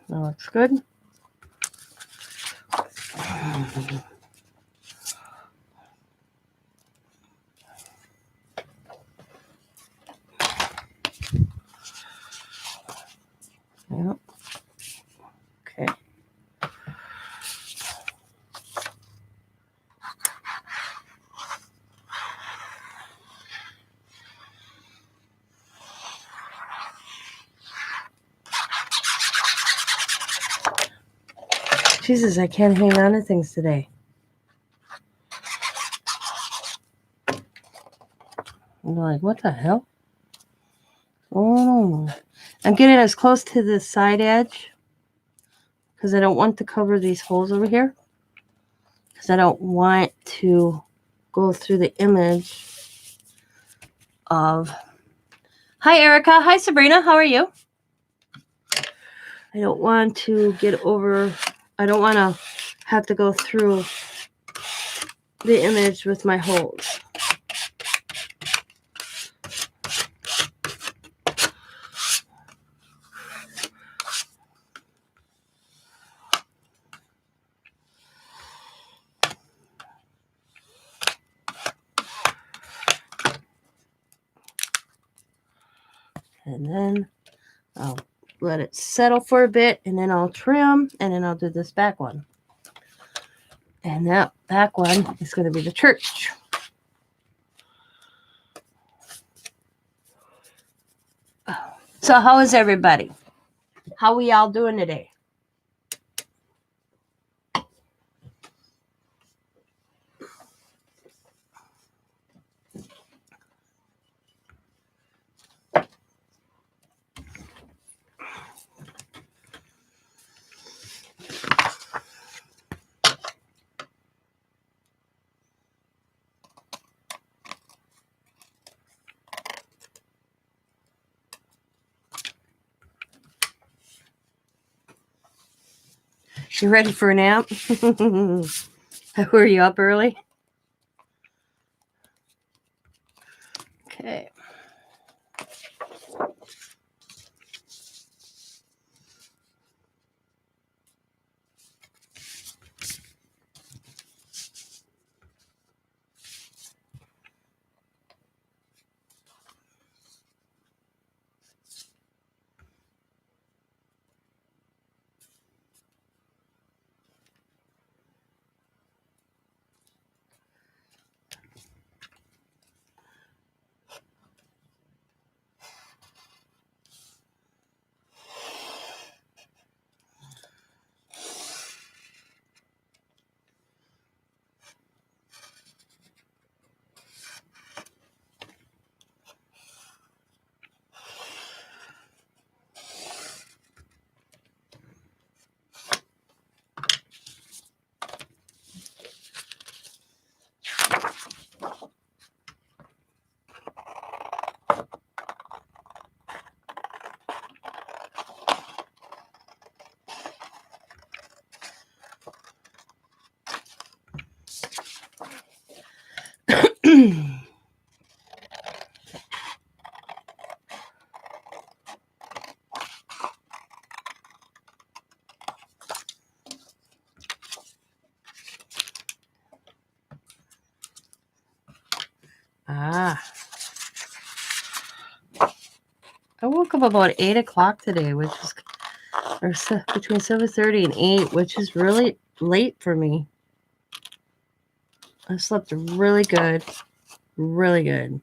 That looks good. Yep. Okay. Jesus, I can't hang on to things today. I'm like, what the hell? Oh, I'm getting as close to the side edge because I don't want to cover these holes over here because I don't want to go through the image of... Hi, Erica. Hi, Sabrina. How are you? I don't want to get over... I don't want to have to go through the image with my holes. And then I'll let it settle for a bit, and then I'll trim, and then I'll do this back one. And that back one is going to be the church. So how is everybody? How we all doing today? You ready for a nap? Were you up early? Okay. I woke up about 8 o'clock today, which is between 7:30 and 8, which is really late for me. I slept really good. Really good.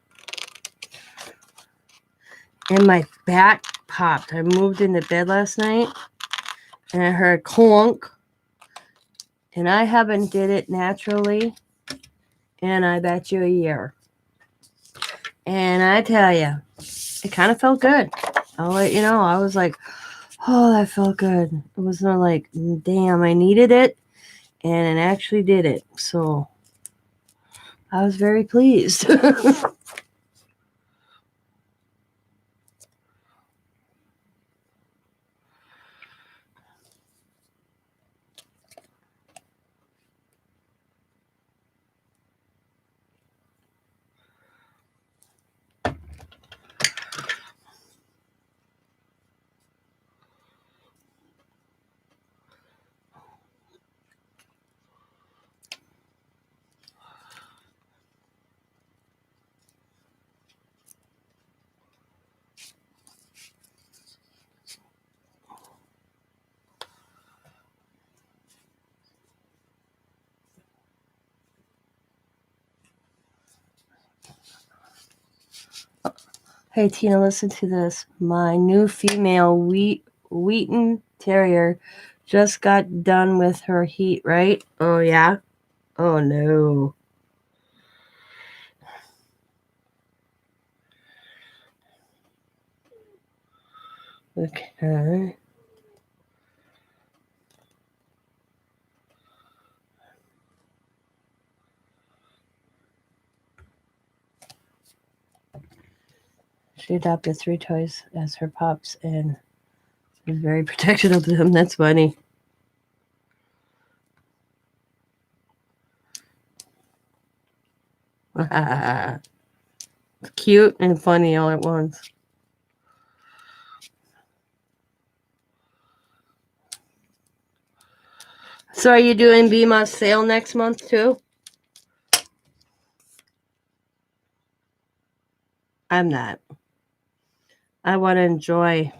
And my back popped. I moved into bed last night and I heard clunk. And I haven't did it naturally in I bet you a year. And I tell you, it kind of felt good. I'll let you know. I was like, oh, that felt good. It was not like, damn, I needed it. And it actually did it. So I was very pleased. Hey, Tina, listen to this. My new female Wheaton Terrier just got done with her heat, right? Oh, yeah? Oh, no. Okay. She adopted 3 toys as her pups and was very protective of them. That's funny. Cute and funny all at once. So are you doing BMOS sale next month too? I'm not. I want to enjoy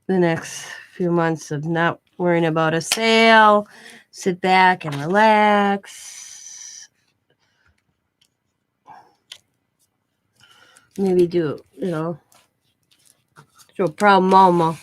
the next few months of not worrying about a sale, sit back and relax. Maybe do, do a proud mama.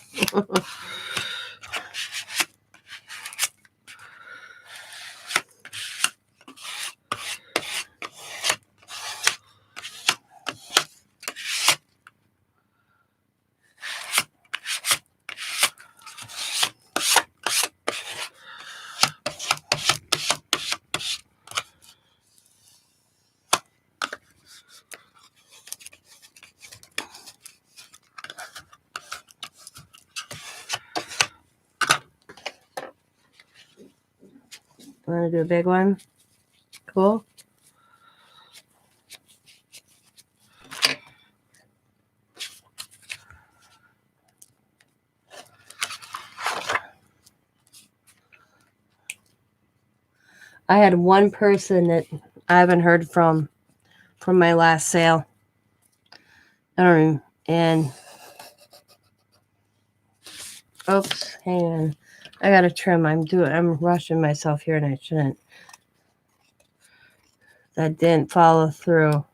Want to do a big one? Cool. I had one person that I haven't heard from my last sale. I don't know. And oops, hang on. I gotta trim. I'm rushing myself here and I shouldn't. That didn't follow through.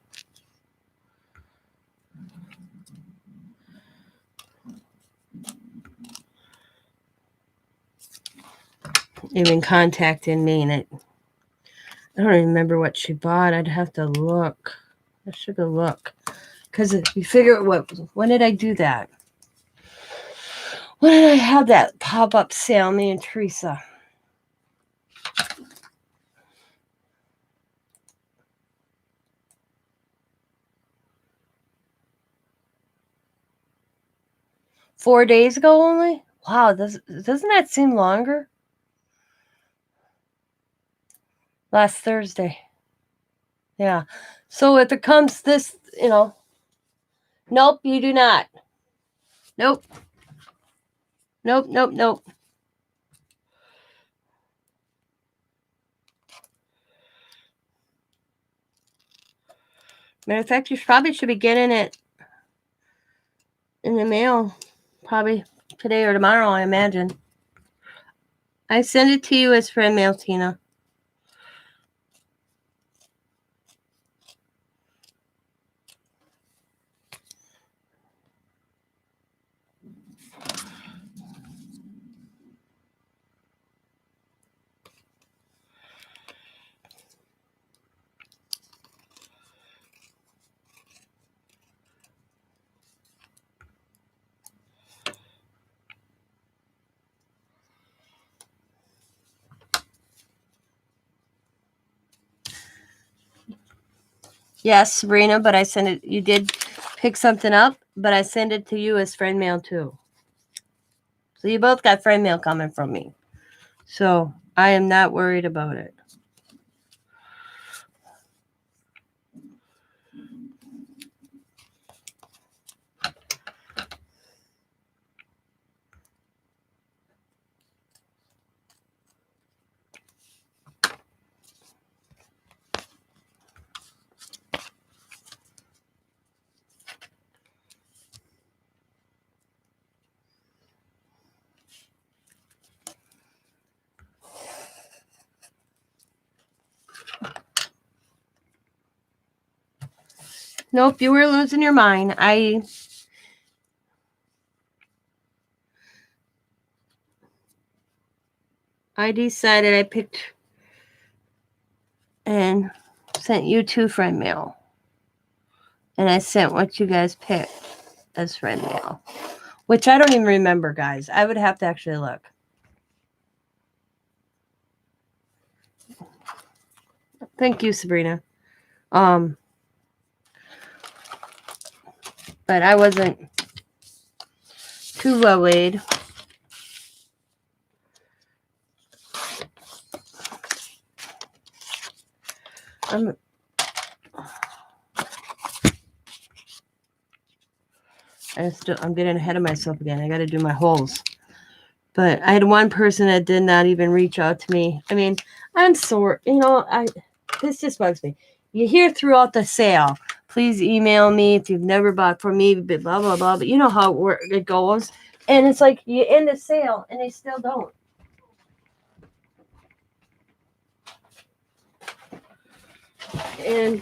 Even contacting me, and I don't remember what she bought. I'd have to look. I should go look. Because you figure, when did I do that? When did I have that pop-up sale, me and Teresa? Four days ago only? Wow, doesn't that seem longer? Last Thursday. Yeah. So if it comes this, nope, you do not. Nope. Nope, nope, nope. Matter of fact, you probably should be getting it in the mail probably today or tomorrow, I imagine. I send it to you as friend mail, Tina. Yes, Sabrina, but I sent it. You did pick something up, but I send it to you as friend mail too. So you both got friend mail coming from me. So I am not worried about it. Nope, you were losing your mind. I decided I picked and sent you 2 friend mail. And I sent what you guys picked as friend mail. Which I don't even remember, guys. I would have to actually look. Thank you, Sabrina. But I wasn't too well-weighed. I'm getting ahead of myself again. I got to do my holes. But I had one person that did not even reach out to me. I mean, I'm sore. This just bugs me. You hear throughout the sale, please email me if you've never bought from me, blah, blah, blah. But you know how it goes. And it's like you end the sale and they still don't. And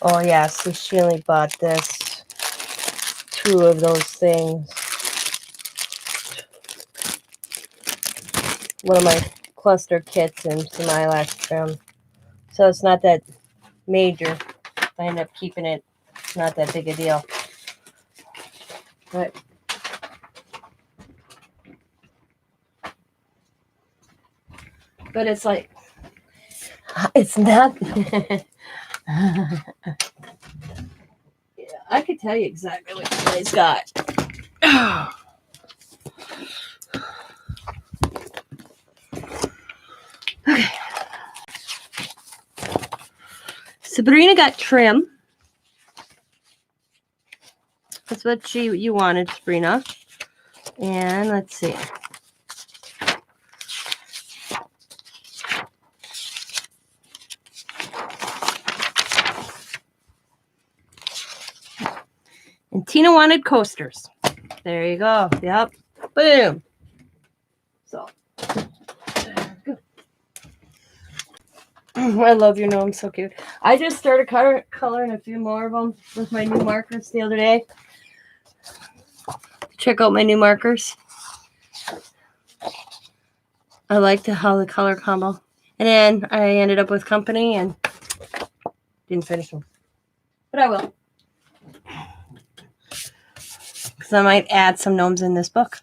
oh yeah, so she only bought this, 2 of those things. One of my cluster kits and some eyelash trim. So it's not that major. I end up keeping it. It's not that big a deal. But it's like, it's not. I could tell you exactly what you guys got. Okay. Sabrina got trim. That's what you wanted, Sabrina. And let's see. And Tina wanted coasters. There you go. Yep. Boom. So. I love your gnome. So cute. I just started coloring a few more of them with my new markers the other day. Check out my new markers. I liked how the color combo. And then I ended up with company and didn't finish them. But I will. Because I might add some gnomes in this book.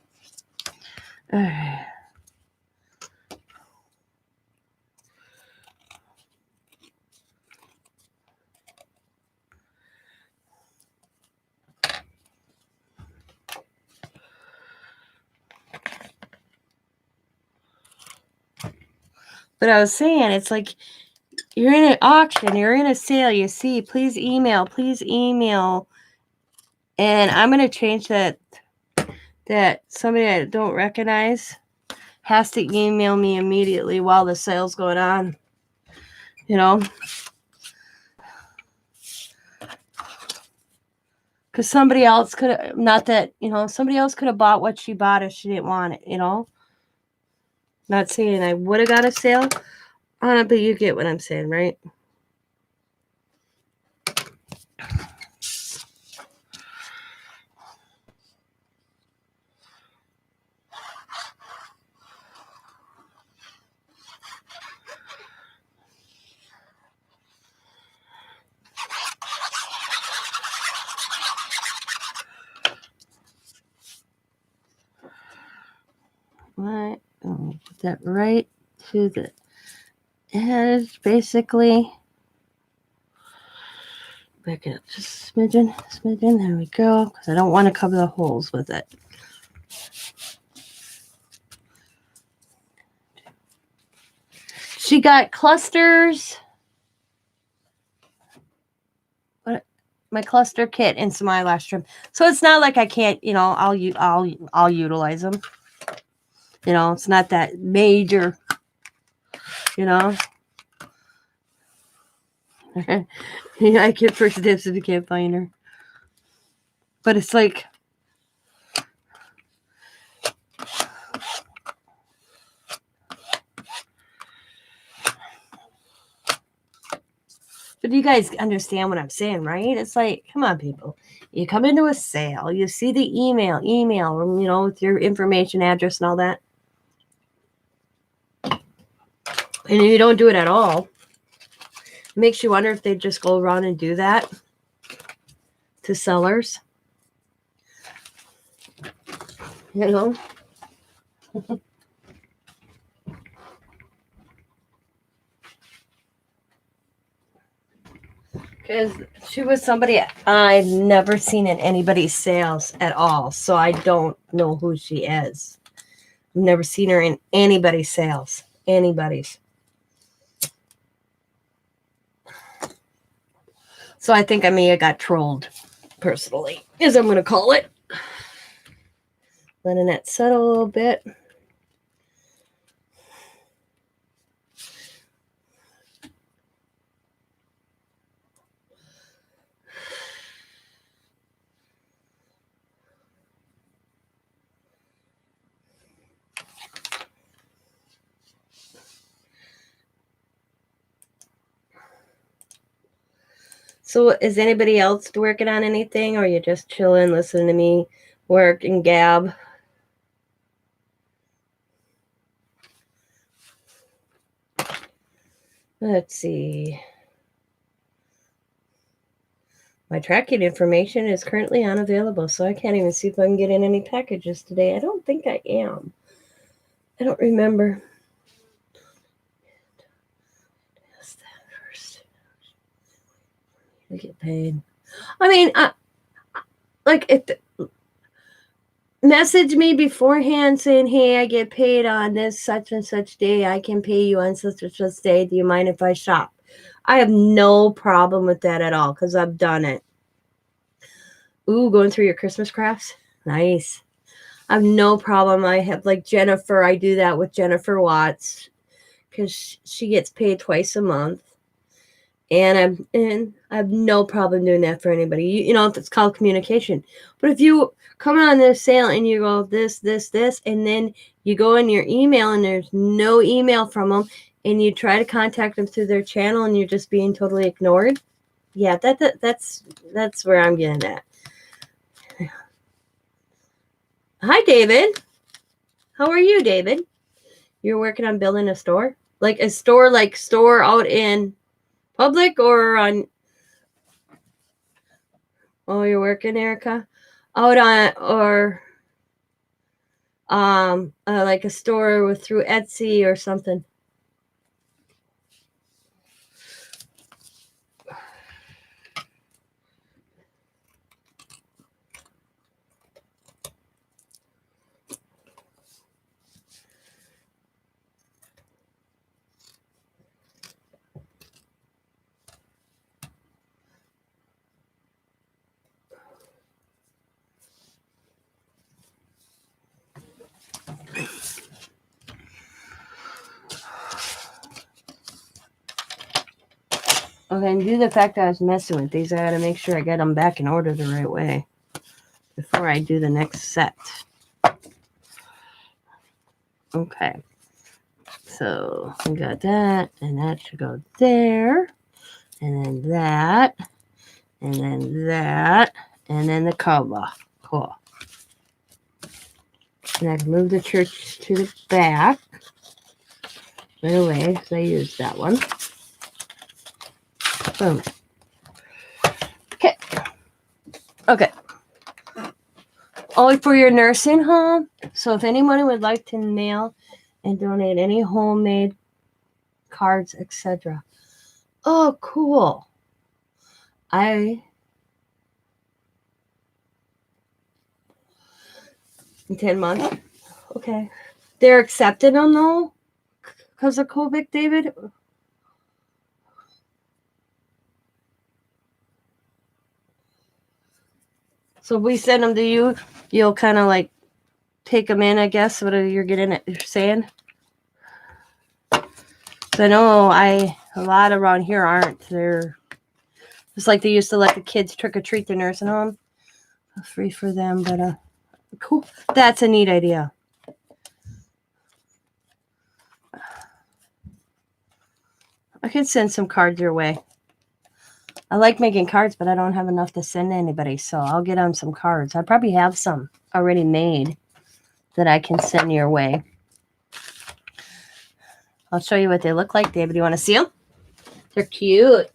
But I was saying, it's like you're in an auction, you're in a sale, you see, please email. And I'm going to change that somebody I don't recognize has to email me immediately while the sale's going on. You know? Because somebody else could have, somebody else could have bought what she bought if she didn't want it, you know? Not saying I would have got a sale on it, but you get what I'm saying, right? Right. Put that right to the edge, basically. Back it up just a smidgen. There we go. Because I don't want to cover the holes with it. She got clusters. My cluster kit and some eyelash trim. So it's not like I can't, I'll utilize them. It's not that major, I get first dibs if you can't find her. But it's like, But you guys understand what I'm saying, right? It's like, come on, people. You come into a sale, you see the email, you know, with your information, address, and all that. And you don't do it at all. It makes you wonder if they just go around and do that to sellers. You know? Because she was somebody I've never seen in anybody's sales at all. So I don't know who she is. I've never seen her in anybody's sales. Anybody's. So I think I may have got trolled, personally, as I'm going to call it. Letting that settle a little bit. So is anybody else working on anything, or are you just chilling, listening to me work and gab? Let's see. My tracking information is currently unavailable, so I can't even see if I can get in any packages today. I don't think I am. I don't remember. Ask that first. I get paid. I mean, like, if message me beforehand saying, hey, I get paid on this such and such day. I can pay you on such and such day. Do you mind if I shop? I have no problem with that at all because I've done it. Ooh, going through your Christmas crafts? Nice. I have no problem. I have, like, Jennifer. I do that with Jennifer Watts because she gets paid twice a month. And I have no problem doing that for anybody. You know, if it's called communication. But if you come on this sale and you go this, and then you go in your email and there's no email from them, and you try to contact them through their channel and you're just being totally ignored. Yeah, that's where I'm getting at. Hi, David. How are you, David? You're working on building a store? Like a store, like store out in public or on... Oh, you're working, Erica? Out on, or like a store with through Etsy or something. Okay, and due to the fact that I was messing with these, I gotta make sure I get them back in order the right way before I do the next set. Okay. So we got that, and that should go there, and then that, and then that, and then the cover. Cool. And I can move the church to the back right away because I used that one. Boom. Okay. Okay. All for your nursing home. So if anyone would like to mail and donate any homemade cards, etc. Oh, cool. In 10 months. Okay. They're accepting them though because of COVID, David? So we send them to you. You'll kind of like take them in, I guess. What are you getting at? You're saying? So I know a lot around here aren't. They're just like they used to let the kids trick or treat their nursing home. Free for them, but cool. That's a neat idea. I can send some cards your way. I like making cards, but I don't have enough to send to anybody, so I'll get on some cards. I probably have some already made that I can send your way. I'll show you what they look like, David. You want to see them? They're cute.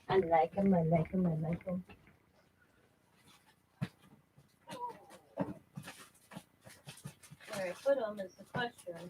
I like them. I like them. I like them. Where I put them is the question.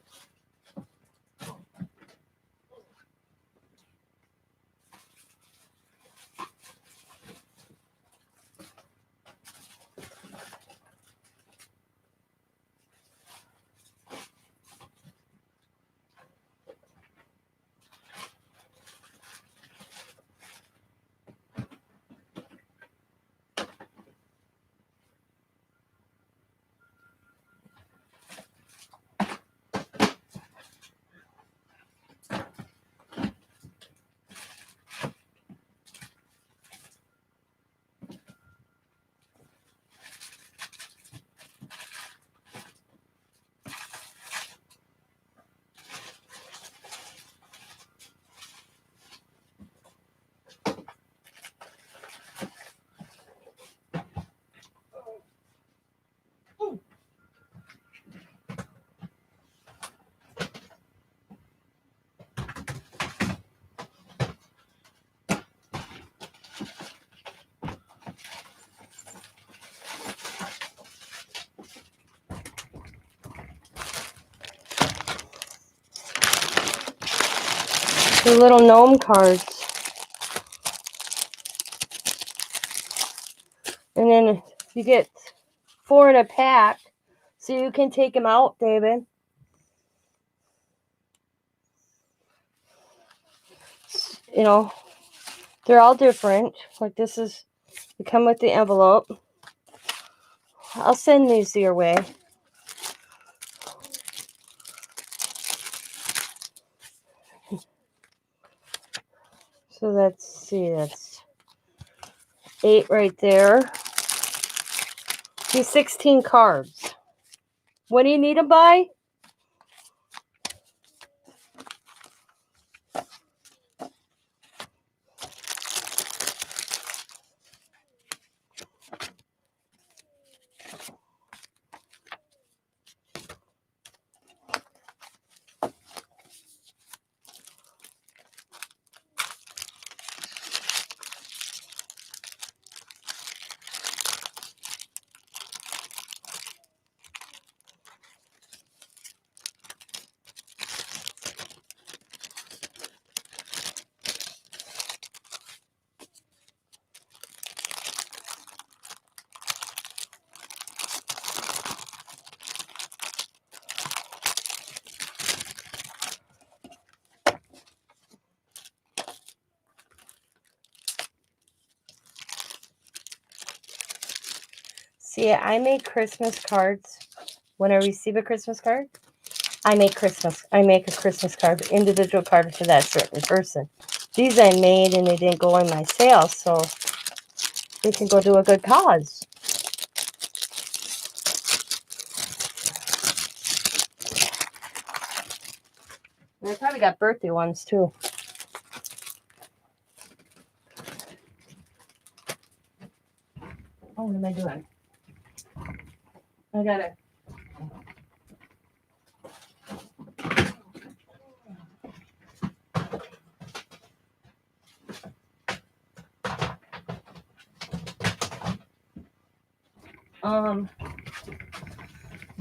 The little gnome cards. And then you get 4 in a pack, so you can take them out, David. You know, they're all different. Like this is, they come with the envelope. I'll send these your way. So let's see, that's 8 right there. These 16 cards. What do you need them by? See, I make Christmas cards. When I receive a Christmas card, I make a Christmas card, individual card for that certain person. These I made and they didn't go in my sale, so they can go to a good cause. And I probably got birthday ones too. Oh, what am I doing? I gotta.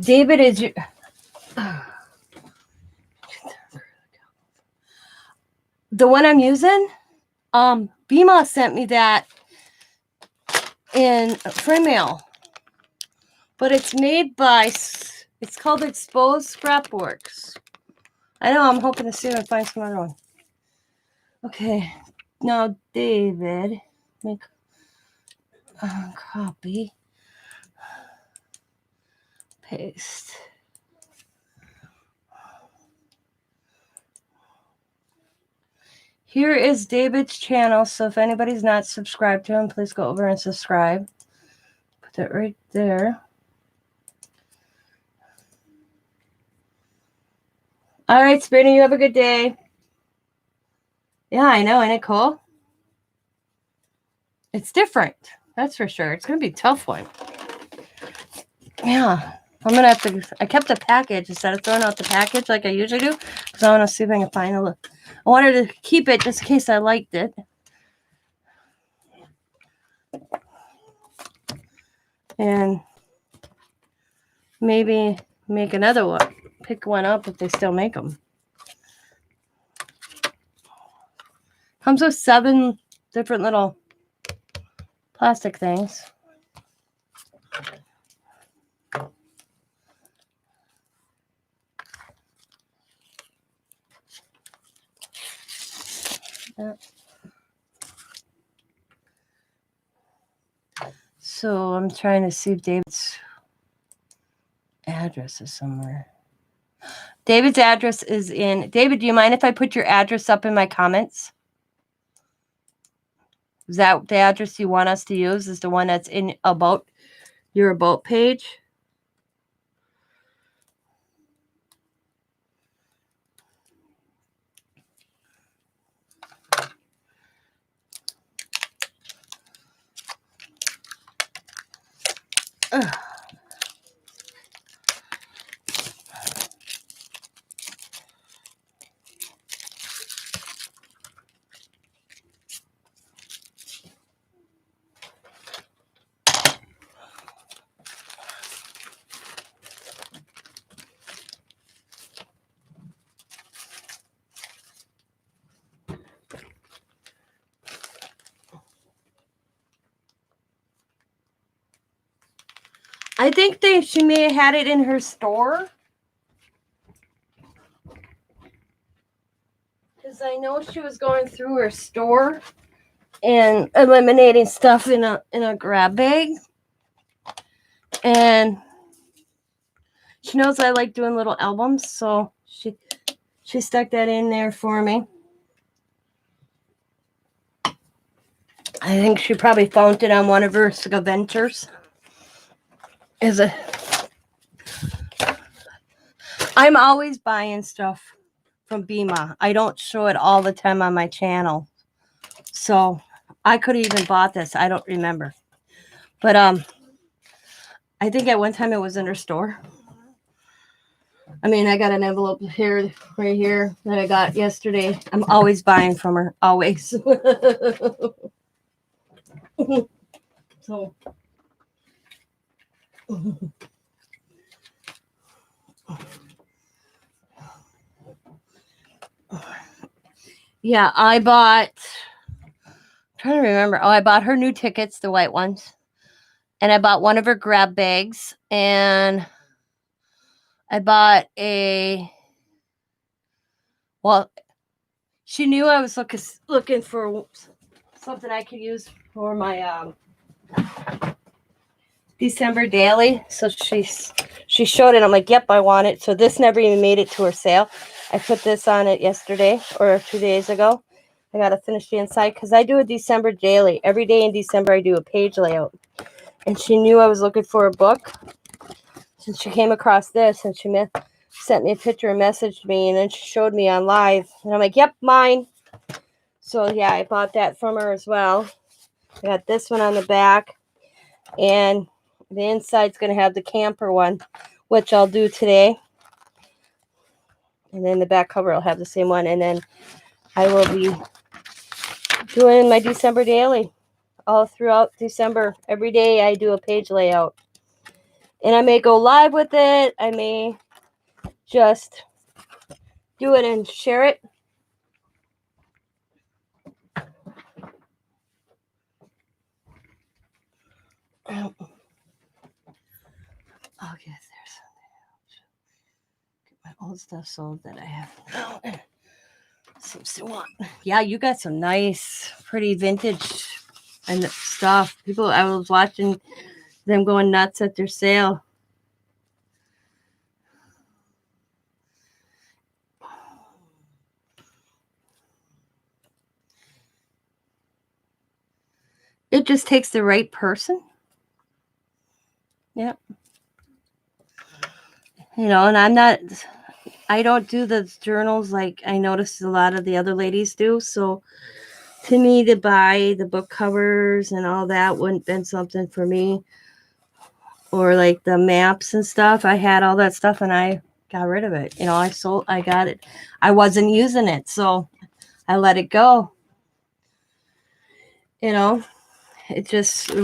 David, is you. The one I'm using? Bima sent me that in free mail. But it's made by, it's called Exposed Scrapworks. I know, I'm hoping to see if I find some other one. Okay, now David, make a copy, paste. Here is David's channel, so if anybody's not subscribed to him, please go over and subscribe. Put that right there. All right, Spinny, you have a good day. Yeah, I know, isn't it cool? It's different. That's for sure. It's going to be a tough one. Yeah. I'm going to have to, I kept the package instead of throwing out the package like I usually do. Because I want to see if I can find I wanted to keep it just in case I liked it. And maybe make another one. Pick one up if they still make them. Comes with 7 different little plastic things. Yeah. So I'm trying to see if David's address is somewhere. David's address is in. David, do you mind if I put your address up in my comments? Is that the address you want us to use? Is the one that's in your about page? Ugh. I think she may have had it in her store. Because I know she was going through her store and eliminating stuff in a grab bag. And she knows I like doing little albums, so she stuck that in there for me. I think she probably found it on one of her scavengers. I'm always buying stuff from Bima. I don't show it all the time on my channel. So I could have even bought this. I don't remember. But I think at one time it was in her store. I mean, I got an envelope here, right here, that I got yesterday. I'm always buying from her. Always. So. Yeah, I bought. I'm trying to remember. Oh, I bought her new tickets, the white ones. And I bought one of her grab bags. And I bought well, she knew I was looking for something I could use for my December daily. So she showed it. I'm like, yep, I want it. So this never even made it to her sale. I put this on it yesterday or 2 days ago. I got to finish the inside because I do a December daily. Every day in December, I do a page layout. And she knew I was looking for a book. Since she came across this and she sent me a picture and messaged me. And then she showed me on live. And I'm like, yep, mine. So, yeah, I bought that from her as well. I got this one on the back. And the inside's going to have the camper one, which I'll do today. And then the back cover will have the same one. And then I will be doing my December daily all throughout December. Every day I do a page layout. And I may go live with it. I may just do it and share it. Oh, yes, there's something. Get my old stuff sold that I have. Seems to want. Yeah, you got some nice, pretty vintage and stuff. People, I was watching them going nuts at their sale. It just takes the right person. Yep. You know, and I don't do the journals like I noticed a lot of the other ladies do. So to me to buy the book covers and all that wouldn't been something for me. Or like the maps and stuff. I had all that stuff and I got rid of it. I got it. I wasn't using it, so I let it go. It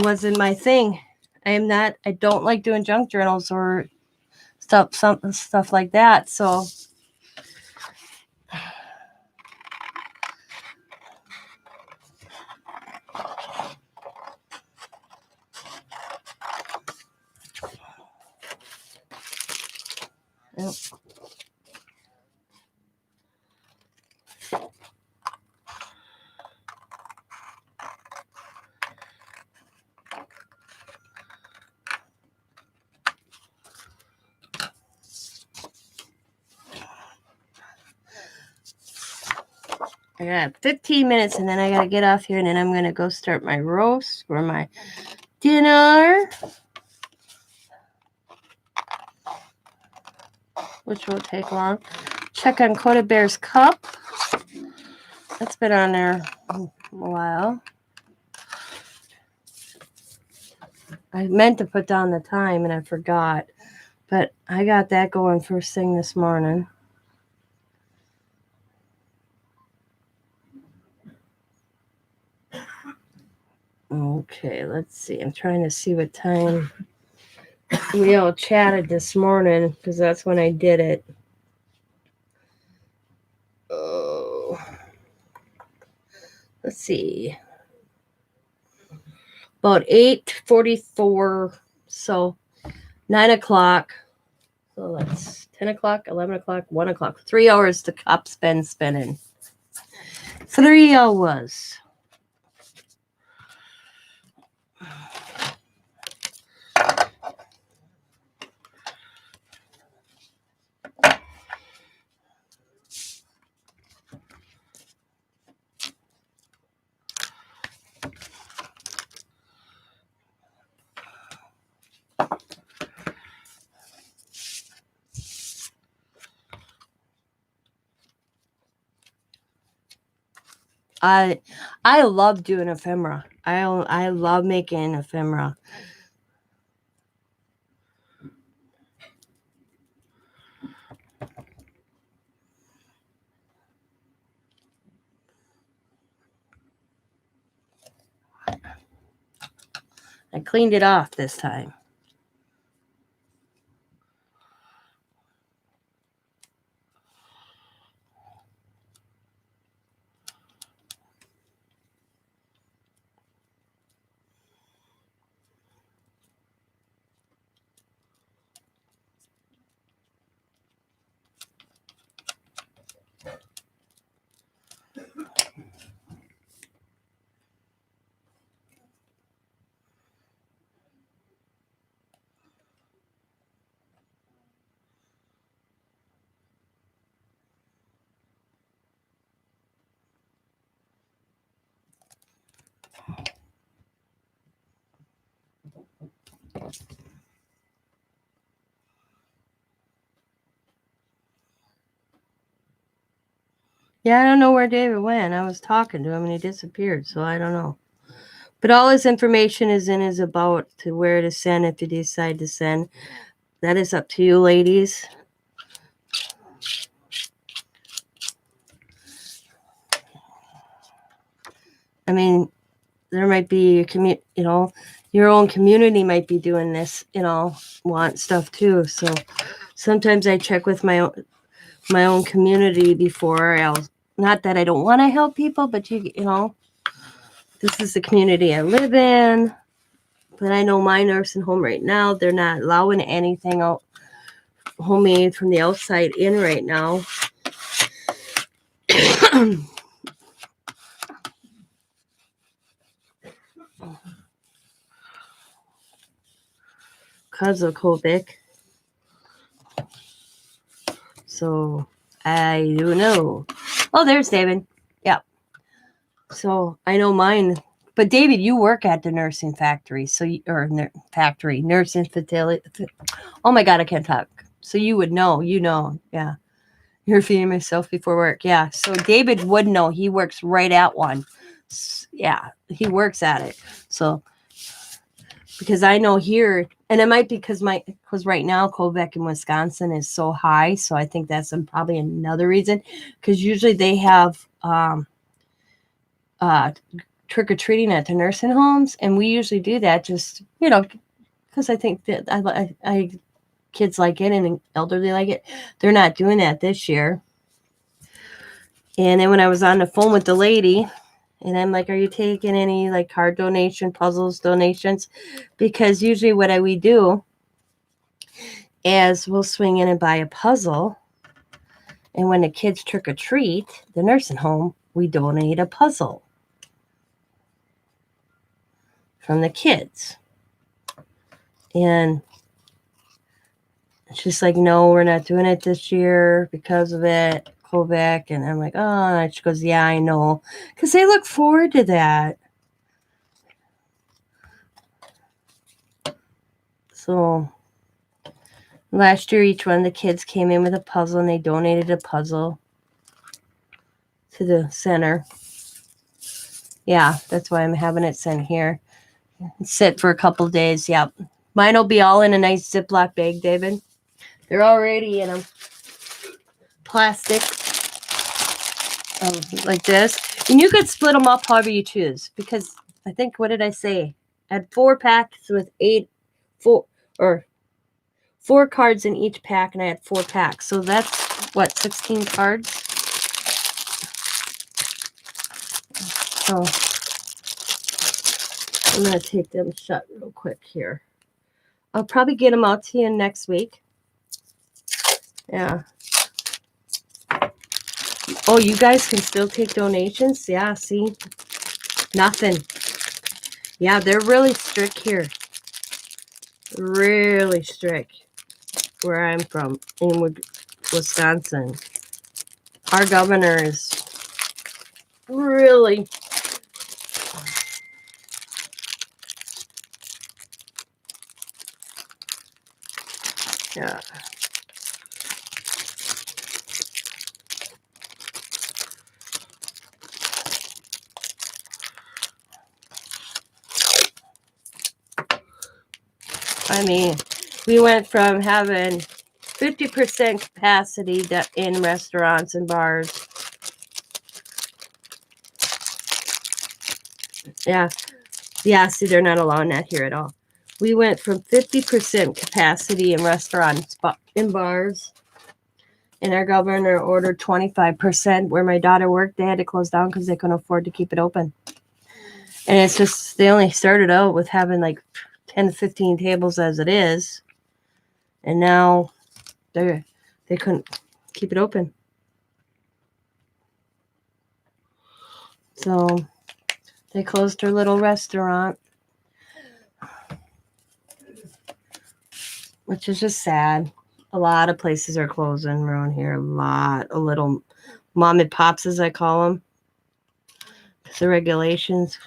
wasn't my thing. I don't like doing junk journals or stuff like that. So yep. I got 15 minutes and then I gotta get off here and then I'm gonna go start my roast or my dinner, which won't take long. Check on Coda Bear's cup. That's been on there a while. I meant to put down the time and I forgot, but I got that going first thing this morning. Okay, let's see. I'm trying to see what time we all chatted this morning because that's when I did it. Oh, let's see. About 8:44, so 9 o'clock. So that's 10 o'clock, 11 o'clock, 1 o'clock. 3 hours to cop spinning. 3 hours. I love doing ephemera. I love making ephemera. I cleaned it off this time. Yeah, I don't know where David went. I was talking to him and he disappeared, so I don't know. But all his information is in his about to where to send if you decide to send. That is up to you, ladies. I mean, there might be your own community might be doing this, want stuff too. So sometimes I check with my own community before I'll. Not that I don't want to help people, but this is the community I live in. But I know my nursing home right now, they're not allowing anything out homemade from the outside in right now. Because of COVID. So I don't know. Oh, there's David. Yeah. So I know mine. But David, you work at the nursing factory, nursing facility. Oh my God, I can't talk. So you would know, yeah. You're feeding myself before work, yeah. So David would know. He works right at one. Yeah, he works at it. So because I know here, and it might be because right now Quebec in Wisconsin is so high, so I think that's probably another reason. Because usually they have trick or treating at the nursing homes, and we usually do that just because I think that I kids like it and elderly like it. They're not doing that this year. And then when I was on the phone with the lady, and I'm like, "Are you taking any like card donation, puzzles donations?" Because usually what we do is we'll swing in and buy a puzzle, and when the kids trick or treat the nursing home, we donate a puzzle from the kids. And she's like, "No, we're not doing it this year because of it, Quebec." And I'm like, "Oh," and she goes, "Yeah, I know," because they look forward to that. So last year, each one of the kids came in with a puzzle, and they donated a puzzle to the center. Yeah, that's why I'm having it sent here. Sit for a couple days. Yep. Mine will be all in a nice Ziploc bag, David. They're already in a plastic like this. And you could split them up however you choose. Because I think, what did I say? I had 4 packs with 4 cards in each pack, and I had 4 packs. So that's, what, 16 cards? So I'm going to take them shut real quick here. I'll probably get them out to you next week. Yeah. Oh, you guys can still take donations? Yeah, see? Nothing. Yeah, they're really strict here. Really strict where I'm from in Wisconsin. Our governor is really... Yeah. I mean, we went from having 50% capacity in restaurants and bars. Yeah. Yeah, see, they're not allowing that here at all. We went from 50% capacity in restaurants, in bars, and our governor ordered 25%. Where my daughter worked, they had to close down because they couldn't afford to keep it open. And it's just, they only started out with having like 10 to 15 tables as it is. And now they couldn't keep it open. So they closed her little restaurant, which is just sad. A lot of places are closing around here. A lot of little mom and pops, as I call them, because of regulations.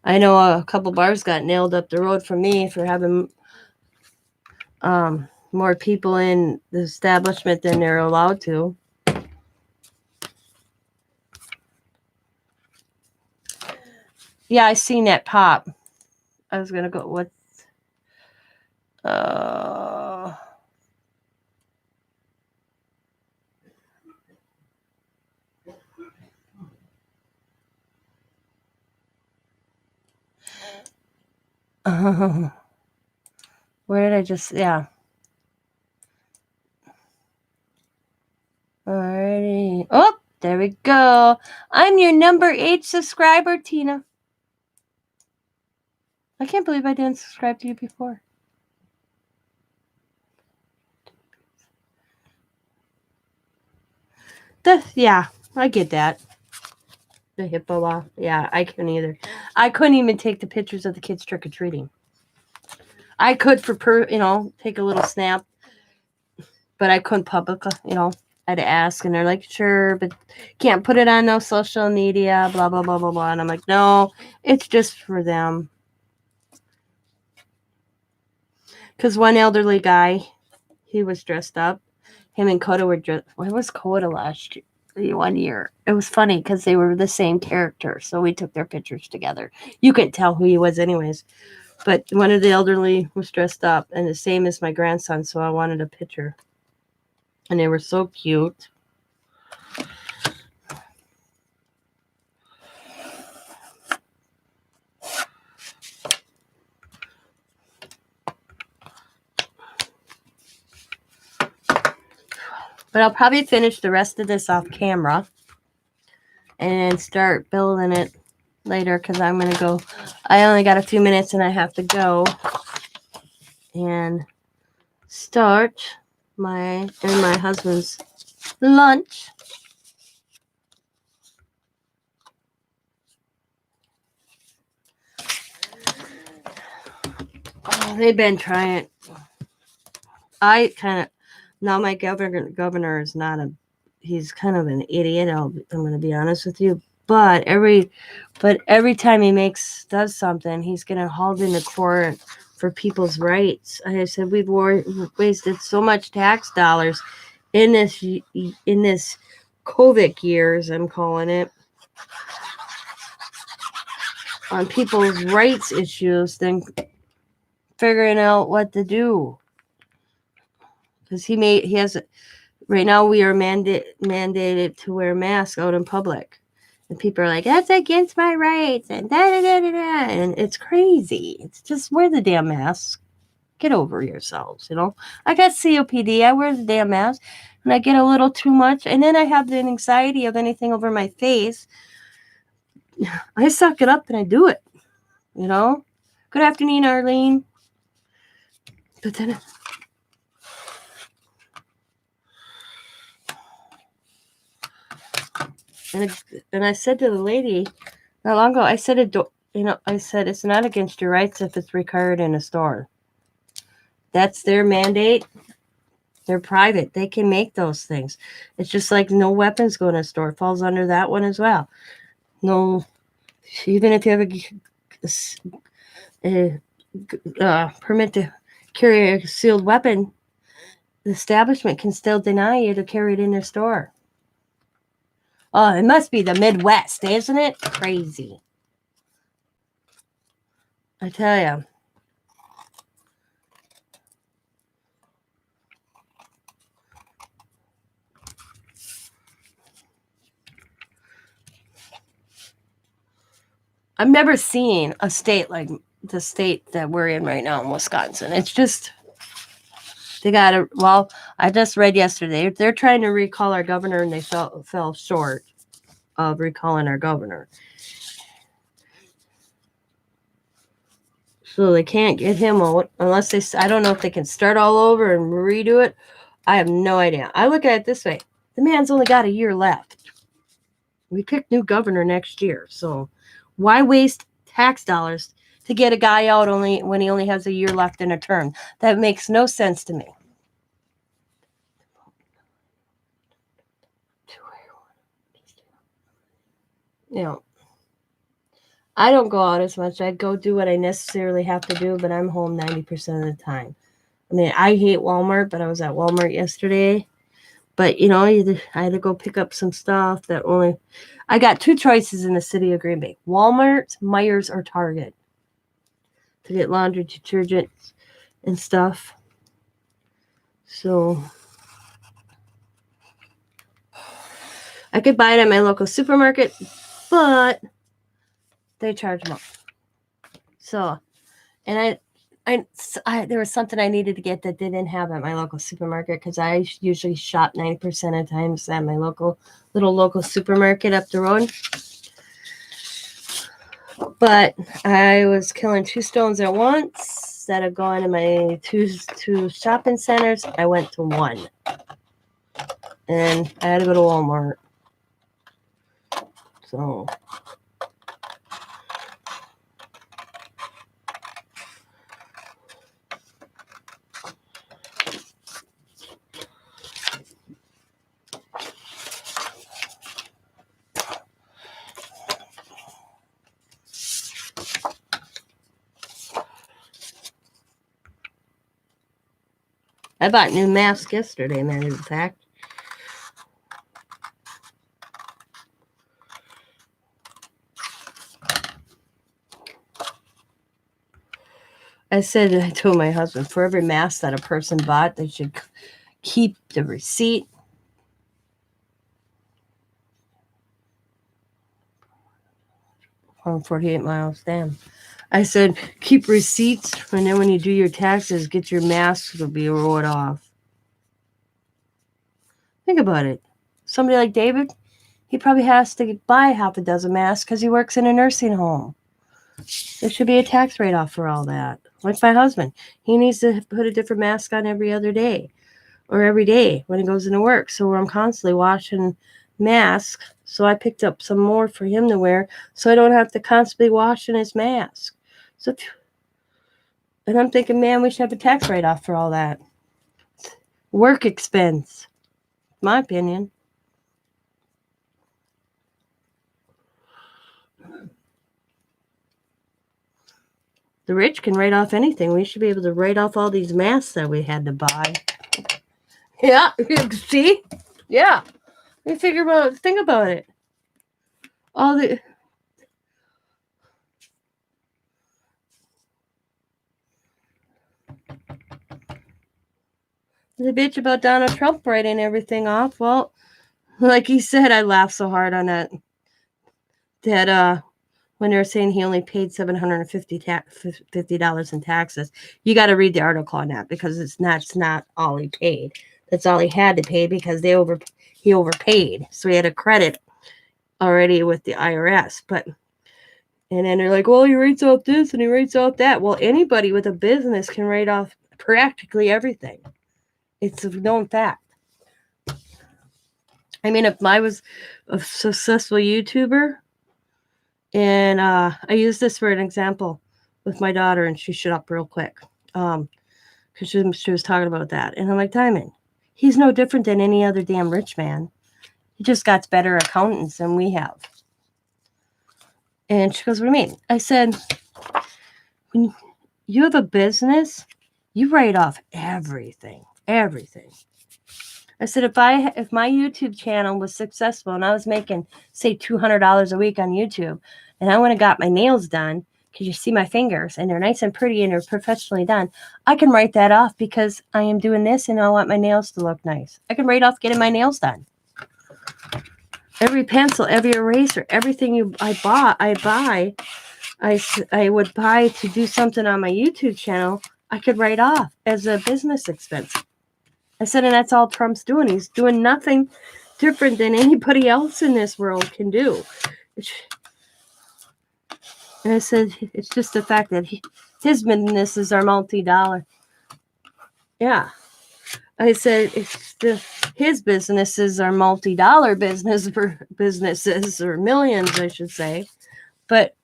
I know a couple bars got nailed up the road from me for having more people in the establishment than they're allowed to. Yeah, I seen that pop. I was gonna go. What? Where did I just? Yeah. Alrighty. Oh, there we go. I'm your number 8 subscriber, Tina. I can't believe I didn't subscribe to you before. Yeah, I get that. The HIPAA law. Yeah, I couldn't either. I couldn't even take the pictures of the kids trick-or-treating. I could take a little snap, but I couldn't publicly, I had to ask, and they're like, "Sure, but can't put it on no social media, blah, blah, blah, blah, blah." And I'm like, "No, it's just for them." Because one elderly guy, he was dressed up. Him and Coda were dressed. Where was Coda last year? 1 year. It was funny because they were the same character, so we took their pictures together. You couldn't tell who he was, anyways. But one of the elderly was dressed up, and the same as my grandson, so I wanted a picture. And they were so cute. But I'll probably finish the rest of this off camera and start building it later because I'm going to go. I only got a few minutes and I have to go and start my husband's lunch. Oh, they've been trying. I kind of, now my governor is not a, he's kind of an idiot. I'm going to be honest with you. But every time he does something, he's going to haul into court for people's rights. I said we've wasted so much tax dollars in this COVID years, I'm calling it, on people's rights issues than figuring out what to do. Because he has, right now we are mandated to wear masks out in public. And people are like, that's against my rights, and da-da-da-da-da. And it's crazy. It's just wear the damn mask. Get over yourselves, you know. I got COPD. I wear the damn mask. And I get a little too much. And then I have the anxiety of anything over my face. I suck it up and I do it, you know. Good afternoon, Arlene. But then... And I said to the lady not long ago, I said, it's not against your rights if it's required in a store. That's their mandate. They're private. They can make those things. It's just like no weapons go in a store. It falls under that one as well. No, even if you have a permit to carry a sealed weapon, the establishment can still deny you to carry it in their store. Oh, it must be the Midwest, isn't it? Crazy. I tell you. I've never seen a state like the state that we're in right now in Wisconsin. It's just, they got to, well, I just read yesterday, they're trying to recall our governor and they fell short of recalling our governor. So they can't get him out unless I don't know if they can start all over and redo it. I have no idea. I look at it this way. The man's only got a year left. We pick new governor next year. So why waste tax dollars to get a guy out only when he only has a year left in a term? That makes no sense to me. You know, I don't go out as much. I go do what I necessarily have to do, but I'm home 90% of the time. I mean, I hate Walmart, but I was at Walmart yesterday. But, you know, I had to go pick up some stuff that only... I got two choices in the city of Green Bay. Walmart, Meijer's, or Target. To get laundry detergent and stuff. So... I could buy it at my local supermarket, but they charge more. So, and I there was something I needed to get that they didn't have at my local supermarket because I usually shop 90% of times at my little local supermarket up the road. But I was killing two stones at once. Instead of going to my two shopping centers, I went to one. And I had to go to Walmart. So... I bought new masks yesterday, matter of fact. I told my husband, for every mask that a person bought, they should keep the receipt. On 48 miles, damn. I said, keep receipts, and then when you do your taxes, get your masks to be wrote off. Think about it. Somebody like David, he probably has to buy half a dozen masks because he works in a nursing home. There should be a tax write-off for all that. Like my husband, he needs to put a different mask on every other day or every day when he goes into work. So I'm constantly washing masks. So I picked up some more for him to wear so I don't have to constantly washing his mask. So, and I'm thinking, man, we should have a tax write-off for all that. Work expense, my opinion. The rich can write off anything. We should be able to write off all these masks that we had to buy. Yeah, see? Yeah. Think about it. All the bitch about Donald Trump writing everything off. Well, like he said, I laughed so hard on that when they were saying he only paid $750 in taxes. You got to read the article on that because it's not all he paid. That's all he had to pay because he overpaid. So he had a credit already with the IRS. And then they're like, well, he writes off this and he writes off that. Well, anybody with a business can write off practically everything. It's a known fact. I mean, if I was a successful YouTuber, and I use this for an example with my daughter, and she shut up real quick because she was talking about that. And I'm like, Diamond, he's no different than any other damn rich man. He just got better accountants than we have. And she goes, what do you mean? I said, when you have a business, you write off everything. Everything. I said, if my YouTube channel was successful and I was making, say, $200 a week on YouTube, and I went and got my nails done, because you see my fingers, and they're nice and pretty, and they're professionally done, I can write that off because I am doing this, and I want my nails to look nice. I can write off getting my nails done. Every pencil, every eraser, everything I would buy to do something on my YouTube channel, I could write off as a business expense. I said, and that's all Trump's doing. He's doing nothing different than anybody else in this world can do. And I said, it's just the fact that his businesses are multi-dollar. Yeah. I said, his businesses are multi-dollar businesses, or millions, I should say. But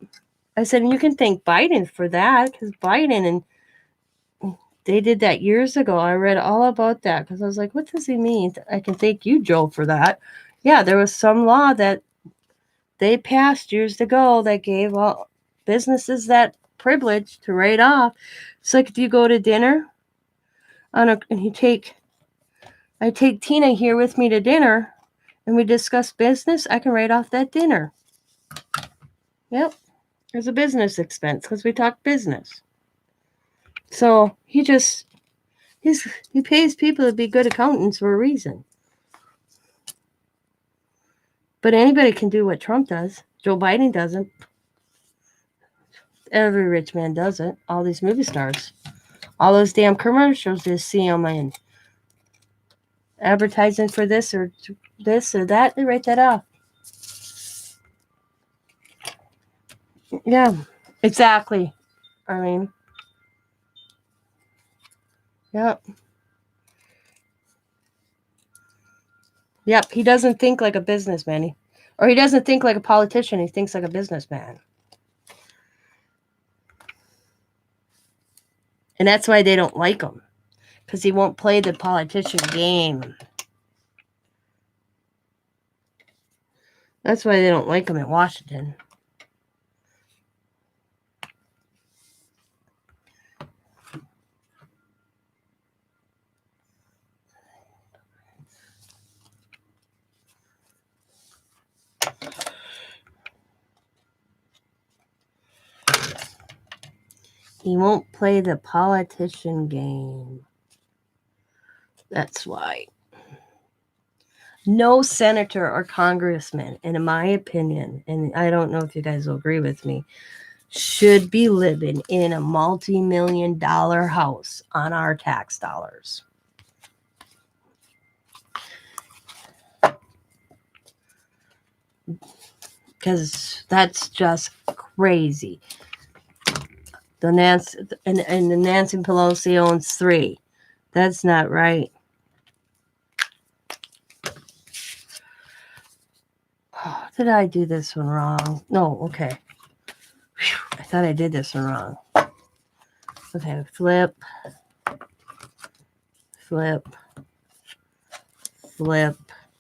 I said, and you can thank Biden for that, because Biden and they did that years ago. I read all about that because I was like, what does he mean? I can thank you, Joe, for that. Yeah, there was some law that they passed years ago that gave all businesses that privilege to write off. It's like if you go to dinner and I take Tina here with me to dinner and we discuss business, I can write off that dinner. Yep. There's a business expense because we talk business. So he pays people to be good accountants for a reason. But anybody can do what Trump does. Joe Biden doesn't. Every rich man does it. All these movie stars. All those damn commercials you see them in. Advertising for this or that, they write that off. Yeah, exactly. I mean, yep. Yep, he doesn't think like a businessman. Or he doesn't think like a politician. He thinks like a businessman. And that's why they don't like him. Because he won't play the politician game. That's why they don't like him in Washington. He won't play the politician game. That's why. No senator or congressman, and in my opinion, and I don't know if you guys will agree with me, should be living in a multi-million-dollar house on our tax dollars. Because that's just crazy. The Nancy and the Nancy Pelosi owns 3. That's not right. Oh, did I do this one wrong? No, okay. Whew, I thought I did this one wrong. Okay, flip.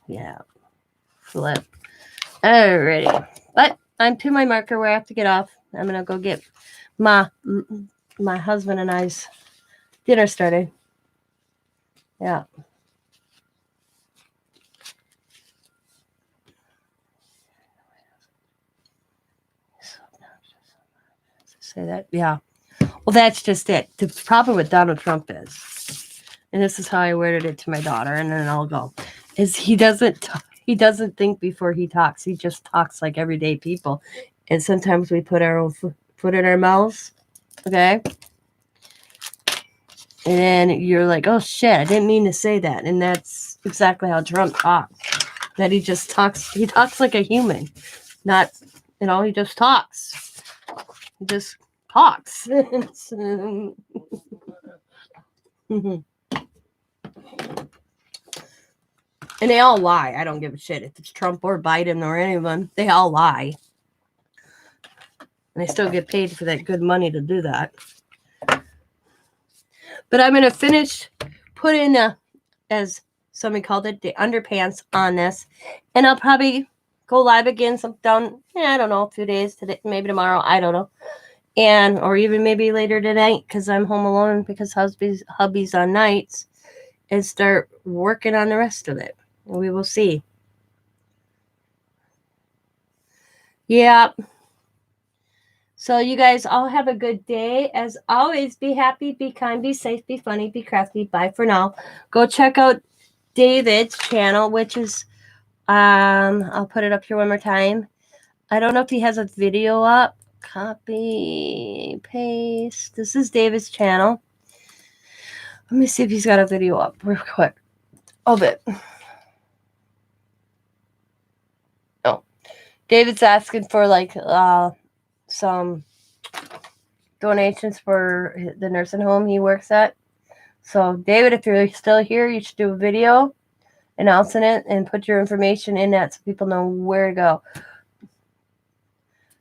Yeah, flip. Alrighty. But I'm to my marker where I have to get off. I'm gonna go get my husband and I's dinner started. Yeah. Say that. Yeah. Well, that's just it. The problem with Donald Trump is, and this is how I worded it to my daughter, and then I'll go, is he doesn't think before he talks. He just talks like everyday people. And sometimes we put our own foot in our mouths. Okay. And then you're like, oh shit, I didn't mean to say that. And that's exactly how Trump talks. That he just talks, he talks like a human. Not, he just talks. He just talks. And they all lie. I don't give a shit if it's Trump or Biden or any of them. They all lie. And they still get paid for that good money to do that. But I'm going to finish putting, as somebody called it, the underpants on this. And I'll probably go live again sometime, I don't know, a few days, today, maybe tomorrow. I don't know. And, or even maybe later tonight because I'm home alone because hubby's on nights. And start working on the rest of it. And we will see. Yeah. So you guys all have a good day. As always, be happy, be kind, be safe, be funny, be crafty. Bye for now. Go check out David's channel, which is, I'll put it up here one more time. I don't know if he has a video up. Copy, paste. This is David's channel. Let me see if he's got a video up real quick. Of it. Oh. David's asking for some donations for the nursing home he works at. So, David, if you're still here, you should do a video announcing it and put your information in that so people know where to go.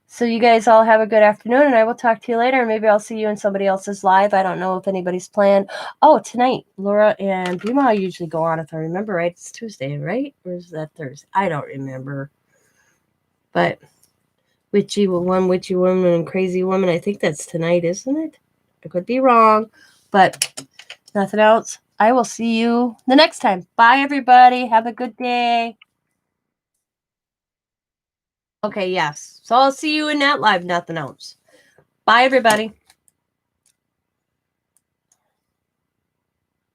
So you guys all have a good afternoon, and I will talk to you later. Maybe I'll see you in somebody else's live. I don't know if anybody's planned. Oh, tonight, Laura and Bima usually go on, if I remember right. It's Tuesday, right? Or is that Thursday? I don't remember. But witchy woman and crazy woman, I think that's tonight, isn't it? I could be wrong. But nothing else. I will see you the next time. Bye, everybody. Have a good day. Okay, yes. So I'll see you in that live. Nothing else. Bye, everybody.